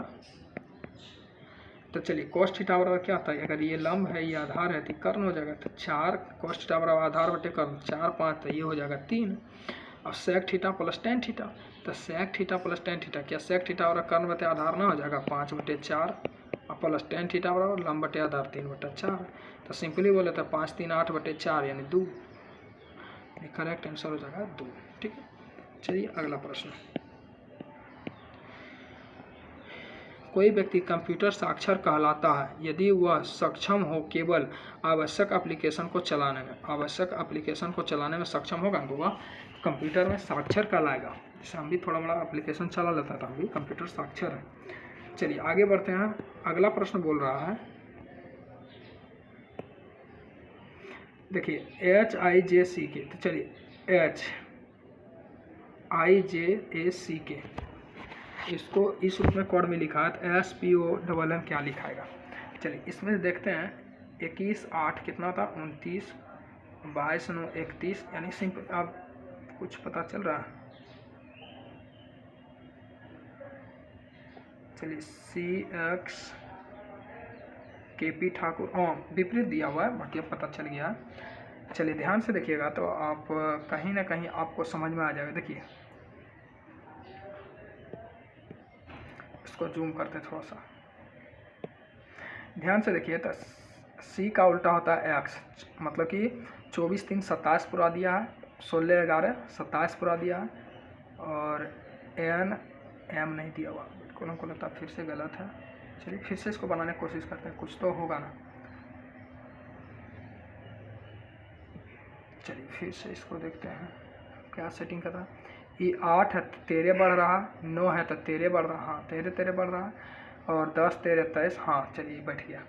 A: तो चलिए कॉस थीटा बराबर क्या होता है, अगर ये लंब है ये आधार है तो कर्ण हो जाएगा। तो 4 कॉस थीटा बराबर आधार बटे कर्ण, 4 5, तो ये हो जाएगा 3। अब sec theta plus tan theta, तो sec theta plus tan theta, क्या सेक थीटा बराबर कर्ण बटे आधार ना हो जाएगा 5/4, और प्लस टेन थीटा बराबर लंब बटे आधार 3/4। तो सिंपली बोले तो 5 3 8/4 यानी 2, करेक्ट आंसर हो जाएगा 2, ठीक है। चलिए अगला प्रश्न। कोई व्यक्ति कंप्यूटर साक्षर कहलाता है यदि वह सक्षम हो केवल आवश्यक एप्लीकेशन को चलाने में, आवश्यक एप्लीकेशन को चलाने में सक्षम होगा तो वह कंप्यूटर में साक्षर कहलाएगा। जैसे हम भी थोड़ा बड़ा एप्लीकेशन चला लेता था, हम भी कंप्यूटर साक्षर है। चलिए आगे बढ़ते हैं। अगला प्रश्न बोल रहा है, देखिए HIJCK, तो चलिए HIJACK, इसको इस रूप में कोड में लिखा है, तो SPONN क्या लिखाएगा। चलिए इसमें देखते हैं। 21 8 कितना था, 29, 22 9 31, यानी सिंपल, अब कुछ पता चल रहा है। चलिए CXKP ठाकुर, विपरीत दिया हुआ है, बाकी अब पता चल गया। चलिए ध्यान से देखिएगा तो आप कहीं ना कहीं आपको समझ में आ जाएगा। देखिए इसको जूम करते थोड़ा सा, ध्यान से देखिए। तो C का उल्टा होता है X, मतलब कि 24 3 27 पूरा दिया है, 16 11 27 पूरा दिया है, और M नहीं दिया हुआ, बिल्कुल हमको लगता है फिर से गलत है। चलिए फिर से इसको बनाने की कोशिश करते हैं, कुछ तो होगा ना। चलिए फिर से इसको देखते हैं क्या सेटिंग कर रहा है। ये 8 है 13 बढ़ रहा, 9 है तो 13 बढ़ रहा, हाँ 13 13 बढ़ रहा, और 10 13 23, हाँ चलिए बैठ गया।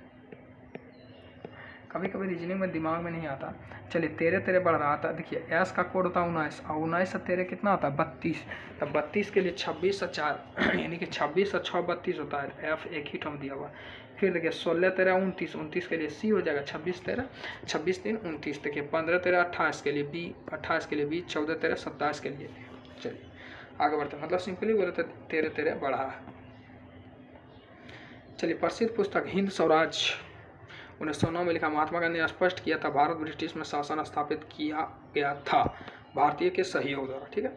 A: कभी कभी रीजनिंग में दिमाग में नहीं आता। चलिए 13 13 बढ़ रहा था। देखिए S का कोड होता है 19, और 19 से 13 कितना होता है 32। तो 32 के लिए 26 और 4 यानी कि 26 और 6 32 होता है। F एक ही टर्म दिया हुआ। फिर देखिए 16 13 29, 29 के लिए C हो जाएगा 26 13, 26 3 29। देखिए 15 13 28 के लिए B, 28 के लिए B, 14 13 27 के लिए। चलिए आगे बढ़ते हैं, मतलब सिंपली बोले तो 13 13 बढ़ा है। चलिए प्रसिद्ध पुस्तक हिंद स्वराज 1909 में लिखा। महात्मा गांधी ने स्पष्ट किया था भारत ब्रिटिश में शासन स्थापित किया गया था भारतीय के सहयोग द्वारा, ठीक है।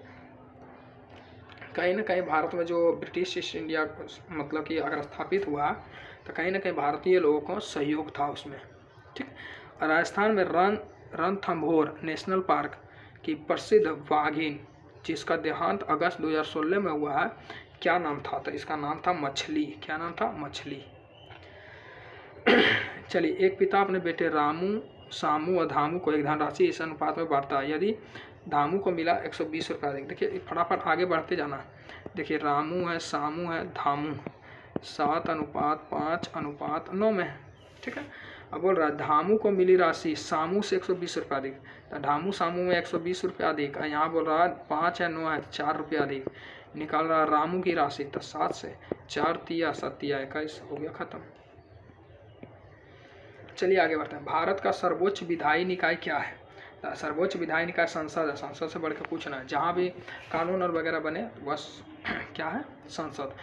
A: कहीं ना कहीं भारत में जो ब्रिटिश ईस्ट इंडिया मतलब कि अगर स्थापित हुआ तो कहीं ना कहीं भारतीय लोगों को सहयोग था उसमें, ठीक। राजस्थान में रणथंभौर नेशनल पार्क की प्रसिद्ध वाघिन जिसका देहांत अगस्त 2016 में हुआ है, क्या नाम था? तो इसका नाम था मछली। क्या नाम था? मछली। चलिए, एक पिता अपने बेटे रामू, सामू और धामू को एक धनराशि इस अनुपात में बांटता है, यदि धामू को मिला 120 रुपया अधिक। देखिए फटाफट आगे बढ़ते जाना। देखिए रामू है, सामू है, धामू 7:5:9 में है, ठीक है। अब बोल रहा है धामू को मिली राशि सामू से 120 रुपया अधिक, तो धामू सामू में 120 रुपया अधिक, यहाँ बोल रहा है 5 है 9 है 4 रुपया अधिक। निकाल रहा रामू की राशि, तो 7 से 4 तिया 7 तिया 21, हो गया खत्म। चलिए आगे बढ़ते हैं। भारत का सर्वोच्च विधायी निकाय क्या है? सर्वोच्च विधायी निकाय संसद है। संसद से बढ़कर पूछना है, जहाँ भी कानून और वगैरह बने बस क्या है? संसद।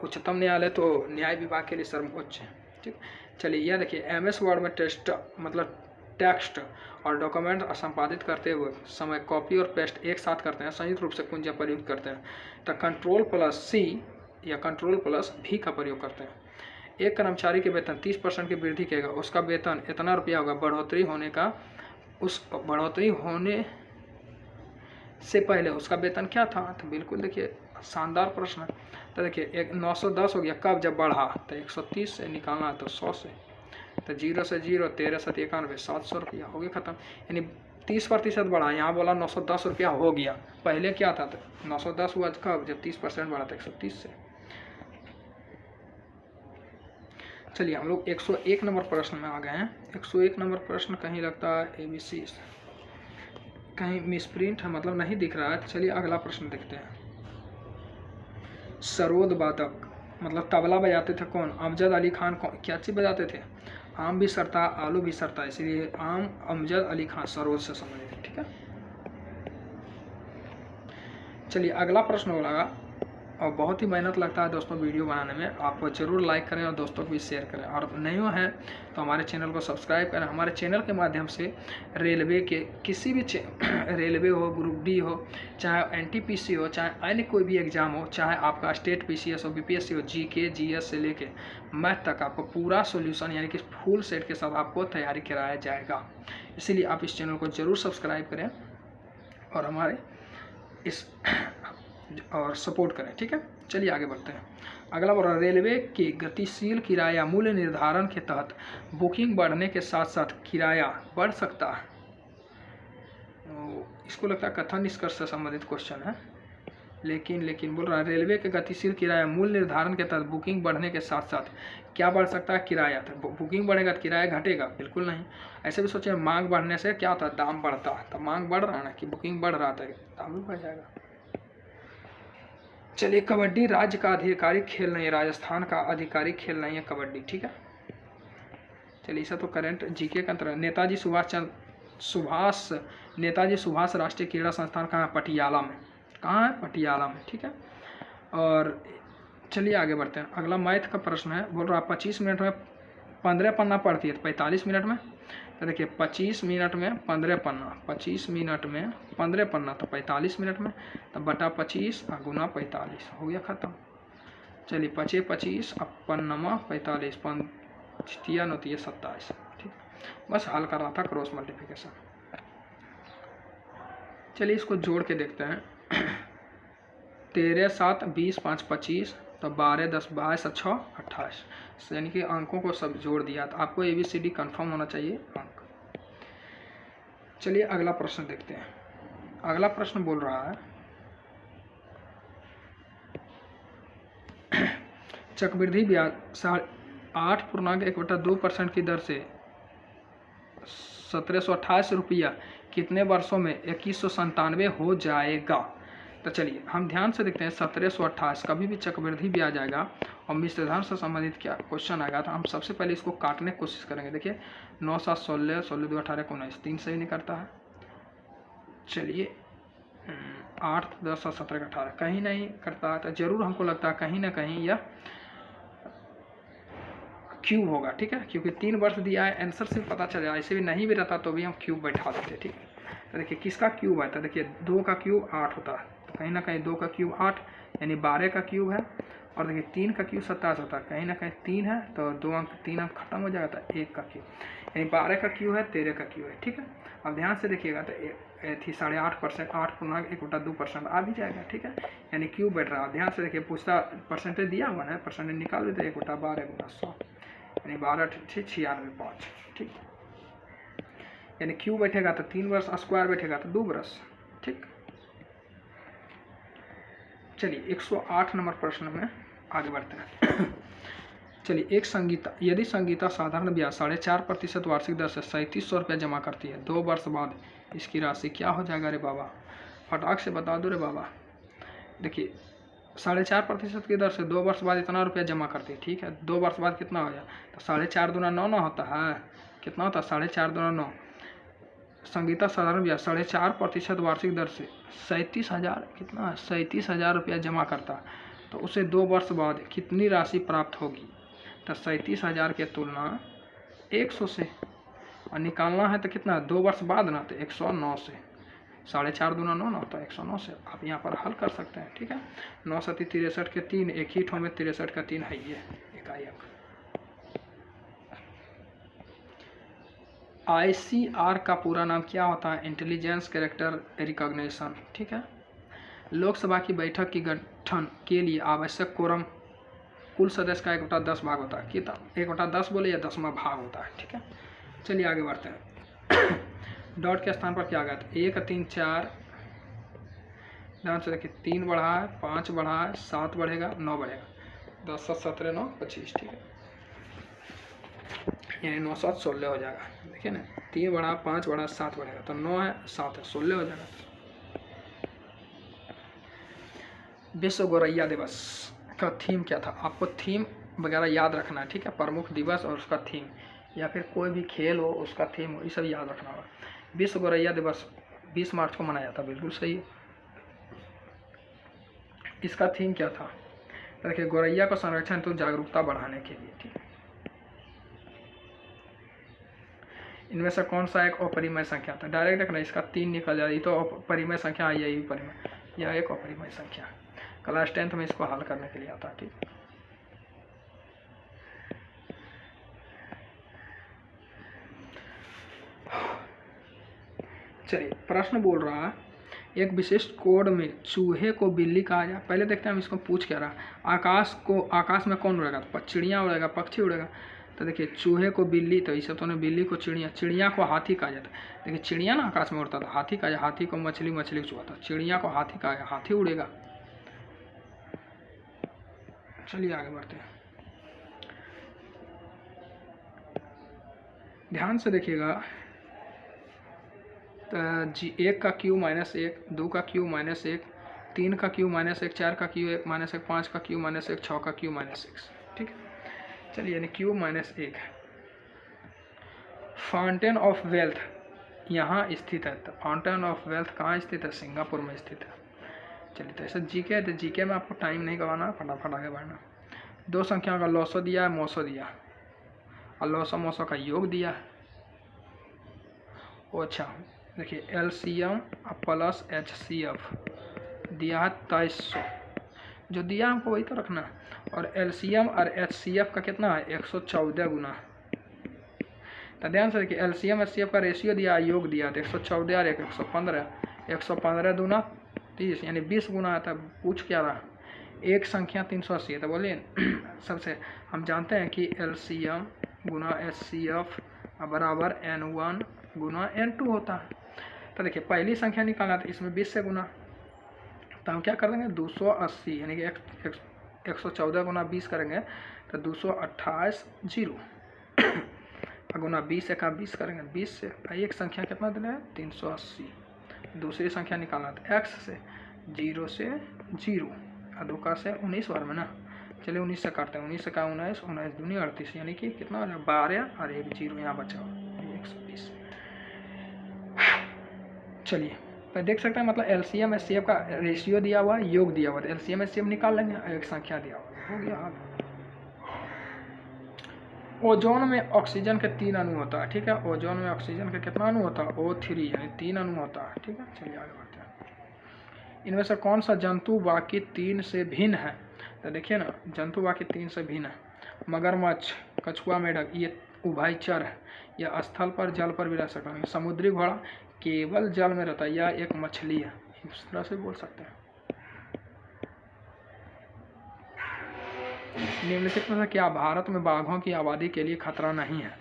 A: उच्चतम न्यायालय तो न्याय विभाग के लिए सर्वोच्च है, ठीक। चलिए यह देखिए, MS वर्ड में टेक्स्ट और डॉक्यूमेंट संपादित करते हुए समय कॉपी और पेस्ट एक साथ करते हैं, संयुक्त रूप से कुंजियाँ प्रयुक्त करते हैं, तो Ctrl+C या Ctrl+V का प्रयोग करते हैं। एक कर्मचारी के वेतन 30% की वृद्धि करेगा, उसका वेतन इतना रुपया होगा। बढ़ोतरी होने से पहले उसका वेतन क्या था? तो बिल्कुल देखिए शानदार प्रश्न है। तो देखिए 910 हो गया, कब? जब बढ़ा। तो 130 से निकालना है तो 100 से, तो 0 से 0 13 7 91 700 रुपया, हो गया खत्म। यानी 30% बढ़ा, यहाँ बोला 910 रुपया हो गया, पहले क्या था? तो 910 हुआ कब? जब 30% बढ़ा था 130 से। चलिए हम लोग 101 नंबर प्रश्न में आ गए हैं। 101 नंबर प्रश्न कहीं लगता है ABC कहीं मिसप्रिंट है, मतलब नहीं दिख रहा है। चलिए अगला प्रश्न देखते हैं। सरोद वादक मतलब तबला बजाते थे कौन? अमजद अली खान। क्या चीज़ बजाते थे? आम भी सरता, आलू भी सरता, इसलिए आम अमजद अली खान सरोद से संबंधित, ठीक है। चलिए अगला प्रश्न होगा, और बहुत ही मेहनत लगता है दोस्तों वीडियो बनाने में। आप ज़रूर लाइक करें और दोस्तों को भी शेयर करें, और नहीं हैं तो हमारे चैनल को सब्सक्राइब करें। हमारे चैनल के माध्यम से रेलवे के किसी भी रेलवे हो, ग्रुप डी हो, चाहे NTPC हो, चाहे अन्य कोई भी एग्ज़ाम हो, चाहे आपका स्टेट PCS हो, BPSC हो, GK GS से लेके मैथ तक आपको पूरा सोल्यूशन यानी कि फुल सेट के साथ आपको तैयारी कराया जाएगा। इसीलिए आप इस चैनल को ज़रूर सब्सक्राइब करें और हमारे इस और सपोर्ट करें, ठीक है। चलिए आगे बढ़ते हैं। अगला बोल रहा है, रेलवे के गतिशील किराया मूल्य निर्धारण के तहत बुकिंग बढ़ने के साथ साथ किराया बढ़ सकता है। इसको लगता है कथन निष्कर्ष से संबंधित क्वेश्चन है, लेकिन बोल रहा है रेलवे के गतिशील किराया मूल्य निर्धारण के तहत बुकिंग बढ़ने के साथ साथ क्या बढ़ सकता है? किराया। तो बुकिंग बढ़ेगा तो किराया घटेगा? बिल्कुल नहीं। ऐसे भी सोचे मांग बढ़ने से क्या होता है? दाम बढ़ता है। तो मांग बढ़ रहा है ना, कि बुकिंग बढ़ रहा था, दाम भी बढ़ जाएगा। चलिए, कबड्डी राज्य का आधिकारिक खेल नहीं है, राजस्थान का आधिकारिक खेल नहीं है कबड्डी, ठीक है। चलिए इसे तो करंट GK का अंतर। नेताजी सुभाष राष्ट्रीय क्रीड़ा संस्थान कहाँ है? पटियाला में। कहाँ है? पटियाला में, ठीक है। और चलिए आगे बढ़ते हैं। अगला मैथ का प्रश्न है, बोल रहा है 25 मिनट में 15 पन्ना पढ़ती है तो 45 मिनट में। तो देखिए 25 मिनट में 15 पन्ना, 25 मिनट में 15 पन्ना तो 45 मिनट में, तो बटा 25 और गुना 45, हो गया खत्म। चलिए 25 25 अब पन्नमा 45, 5 तिया 9 तिया 27, ठीक। बस हल कर रहा था क्रॉस मल्टीप्लिकेशन। चलिए इसको जोड़ के देखते हैं। 13 7 20 5 25, तो 12 10 22 6 28, यानी कि अंकों को सब जोड़ दिया। तो आपको ABCD कंफर्म होना चाहिए अंक। चलिए अगला प्रश्न देखते हैं। अगला प्रश्न बोल रहा है, चक्रवृद्धि ब्याज 8.1/2% की दर से 1728 रुपया कितने वर्षों में 2197 हो जाएगा? तो चलिए हम ध्यान से देखते हैं। 1728 कभी भी चक्रवृद्धि ब्याज आएगा और मिश्र धन से संबंधित क्या क्वेश्चन आएगा, तो हम सबसे पहले इसको काटने की कोशिश करेंगे। देखिए 9 7 16 16 2 18 19, 3 सही नहीं करता है। चलिए 8 10 17 18 कहीं नहीं करता है, तो जरूर हमको लगता है कहीं ना कहीं यह क्यूब होगा, ठीक है, क्योंकि 3 वर्ष दिया है, आंसर से पता चल जाए। ऐसे भी नहीं भी रहता तो भी हम क्यूब बैठा देते, ठीक है। तो देखिए किसका क्यूब है? तो देखिए 2 का क्यूब 8 होता है, तो कहीं ना कहीं 2 का क्यूब 8 यानी 12 का क्यूब है। और देखिए 3 का क्यूब 27 होता है, कहीं ना कहीं 3 है तो 2 अंक 3 अंक खत्म हो जाएगा, तो 1 का क्यूब यानी 12 का क्यूब है, 13 का क्यूब है। ठीक है, अब ध्यान से देखिएगा तो थी 8.5%, 8.1/2% आ भी जाएगा। ठीक है, यानी क्यूब बैठ रहा है। ध्यान से देखिए, पूछता परसेंटेज दिया हुआ है, परसेंटेज निकाल भी तो 1/12 × 100 यानी 12 × 96.5। ठीक, यानी क्यूब बैठेगा तो 3 बरस, स्क्वायर बैठेगा तो 2 बरस। ठीक, चलिए 108 नंबर प्रश्न में आगे बढ़ते हैं। चलिए, एक संगीता, यदि संगीता साधारण ब्याज 4.5% वार्षिक दर से 3700 रुपया जमा करती है, 2 वर्ष बाद इसकी राशि क्या हो जाएगा रे बाबा? फटाक से बता दो रे बाबा। देखिए 4.5% की दर से 2 वर्ष बाद इतना रुपया जमा करती है। ठीक है, 2 वर्ष बाद कितना हो गया? तो 4.5 दूना 9 ना होता है, कितना होता है? 4.5 दूना 9। संगीता साधारण ब्याज 4.5% वार्षिक दर से 37,000, कितना? 37,000 रुपया जमा करता, तो उसे 2 वर्ष बाद कितनी राशि प्राप्त होगी? तो 37,000 की तुलना 100 से, और निकालना है तो कितना? 2 वर्ष बाद ना, तो 109 से। 4.5 दूना 9 ना होता है, 109 से आप यहाँ पर हल कर सकते हैं। ठीक है, 9 7 63 के 3, एक ही ठो में 63 का 3 है, ये इकाई अंक। ICR का पूरा नाम क्या होता है? Intelligence character recognition. ठीक है, लोकसभा की बैठक की गठन के लिए आवश्यक कोरम कुल सदस्य का 1/10 भाग होता है। कितना? 1/10 बोले या 10वां भाग होता है। ठीक है, चलिए आगे बढ़ते हैं। डॉट के स्थान पर क्या आ गया? 1 3 4, ध्यान से देखिए, 3 बढ़ा है, 5 बढ़ा है, 7 बढ़ेगा, 9 बढ़ेगा, 10 7 17 9 25। ठीक है, यानी 9 7 16 हो जाएगा। देखिए ना, 3 बढ़ा, 5 बढ़ा, 7 बढ़ेगा, तो 9 है, 7 है, 16 हो जाएगा। विश्व गौरैया दिवस का थीम क्या था? आपको थीम वगैरह याद रखना है। ठीक है, प्रमुख दिवस और उसका थीम, या फिर कोई भी खेल हो उसका थीम हो, ये सब याद रखना होगा। विश्व गौरैया दिवस 20 मार्च को मनाया था, बिल्कुल सही। इसका थीम क्या था? देखिए, गौरैया को संरक्षण तो जागरूकता बढ़ाने के लिए। ठीक है, इनमें से कौन सा एक अपरिमेय संख्या था? डायरेक्ट देखना, इसका 3 निकल जाए, ये तो अपरिमेय संख्या है, यही परिमेय, यह एक अपरिमेय संख्या। क्लास 10th में इसको हल करने के लिए आता है। ठीक, चलिए प्रश्न बोल रहा है, एक विशिष्ट कोड में चूहे को बिल्ली कहा जाए। पहले देखते हैं हम इसको पूछ क्या रहा है। आकाश में कौन उड़ेगा? तो चिड़िया उड़ेगा, पक्षी उड़ेगा। तो देखिए, चूहे को बिल्ली, तो इसे तो ने बिल्ली को चिड़िया, चिड़िया को हाथी कहा जाता है। देखिए, चिड़िया ना आकाश में उड़ता था, हाथी कहा जाए, हाथी को मछली, मछली को चूहा था, चिड़िया को हाथी कहा गया, हाथी उड़ेगा। चलिए आगे बढ़ते हैं, ध्यान से देखिएगा। तो 1 का क्यूब -1, 2 का क्यूब -1, 3 का क्यूब -1, 4 का क्यूब -1, 5 का क्यूब -1, 6 का क्यूब -6। ठीक है, चलिए, यानी क्यूब -1 है। फाउंटेन ऑफ वेल्थ यहाँ स्थित है, तो फाउंटेन ऑफ वेल्थ कहाँ स्थित है? सिंगापुर में स्थित है। चलिए, तो ऐसा जीके है, तो जीके में आपको टाइम नहीं गवाना, फटाफट आगे बढ़ना। 2 संख्याओं का लॉसो दिया है, मोसो दिया, और लॉसो मोसो का योग दिया है। अच्छा, देखिए, LCM प्लस HCF दिया है 2300, जो दिया हमको वही तो रखना है। और LCM और HCF का कितना है? 114 गुना। तो ध्यान से देखिए, LCM HCF का रेशियो दिया, योग दिया, तो 114 और 115, 115 दूना 30, यानी 20 गुना आता है। पूछ क्या रहा? एक संख्या 380 है, तो बोलिए सबसे हम जानते हैं कि LCM गुना HCF बराबर N1 गुना N2 होता है। तो देखिए, पहली संख्या निकालना, तो इसमें 20 से गुना, तो हम क्या कर देंगे? 280, यानी कि 114 गुना 20 करेंगे तो 228 जीरो, गुना 20 का 20 करेंगे, 20 से एक संख्या कितना देना है? 380। दूसरी संख्या निकालना, तो x से 0 से 0, और 2 का से 19 बार में ना। चलिए 19 से काटते हैं, 19 से का 19, 19 दूनी 38, यानी कि कितना हो जाए? 12 और 1 0 यहाँ बचा, 120। चलिए, तो देख सकते हैं, मतलब LCM HCF का रेशियो दिया हुआ है, योग दिया हुआ है, LCM HCF निकाल लेंगे, एक संख्या दिया हुआ हो गया हल। ओजोन में ऑक्सीजन के 3 अणु होता है। ठीक है, ओजोन में ऑक्सीजन के कितना अणु होता है? O3, यानी 3 अणु होता है। ठीक है, चलिए आगे बढ़ते हैं। इनमें से कौन सा जंतु बाकी 3 से भिन्न है? तो देखिए ना, जंतु बाकी 3 से भिन्न है। मगरमच्छ, कछुआ, मेढक, ये उभयचर है, यह स्थल पर जल पर भी रह सकता है। समुद्री घोड़ा केवल जल में रहता है, यह एक मछली है, इस तरह से बोल सकते हैं। निम्नलिखित में से क्या भारत में बाघों की आबादी के लिए खतरा नहीं है?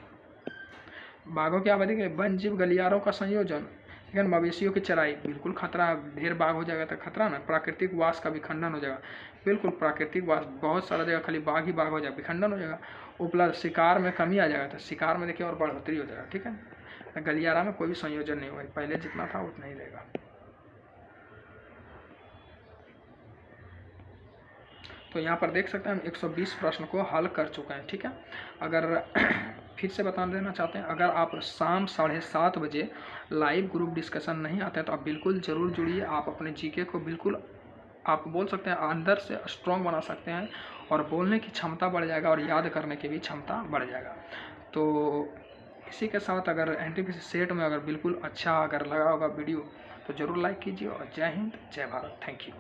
A: बाघों की आबादी के वन जीव गलियारों का संयोजन, लेकिन मवेशियों की चराई, बिल्कुल खतरा है। ढेर बाघ हो जाएगा तो खतरा ना। प्राकृतिक वास का विखंडन हो जाएगा, बिल्कुल प्राकृतिक वास बहुत सारा जगह खाली बाघ ही बाघ हो जाएगा, विखंडन हो जाएगा। उपलब्ध शिकार में कमी आ जाएगा, तो शिकार में देखिए और बढ़ोतरी हो जाएगा, ठीक है। गलियारा में कोई भी संयोजन नहीं होगा, पहले जितना था उतना ही रहेगा। तो यहाँ पर देख सकते हैं हम 120 प्रश्न को हल कर चुके हैं, ठीक है। अगर फिर से बता देना चाहते हैं, अगर आप शाम 7:30 बजे लाइव ग्रुप डिस्कशन नहीं आते हैं तो आप बिल्कुल ज़रूर जुड़िए। आप अपने जीके को बिल्कुल आप बोल सकते हैं अंदर से स्ट्रॉन्ग बना सकते हैं, और बोलने की क्षमता बढ़ जाएगा और याद करने की भी क्षमता बढ़ जाएगा। तो इसी के साथ अगर एनटीपीसी सेट में अगर बिल्कुल अच्छा अगर लगा होगा वीडियो तो ज़रूर लाइक कीजिए। और जय हिंद, जय भारत, थैंक यू।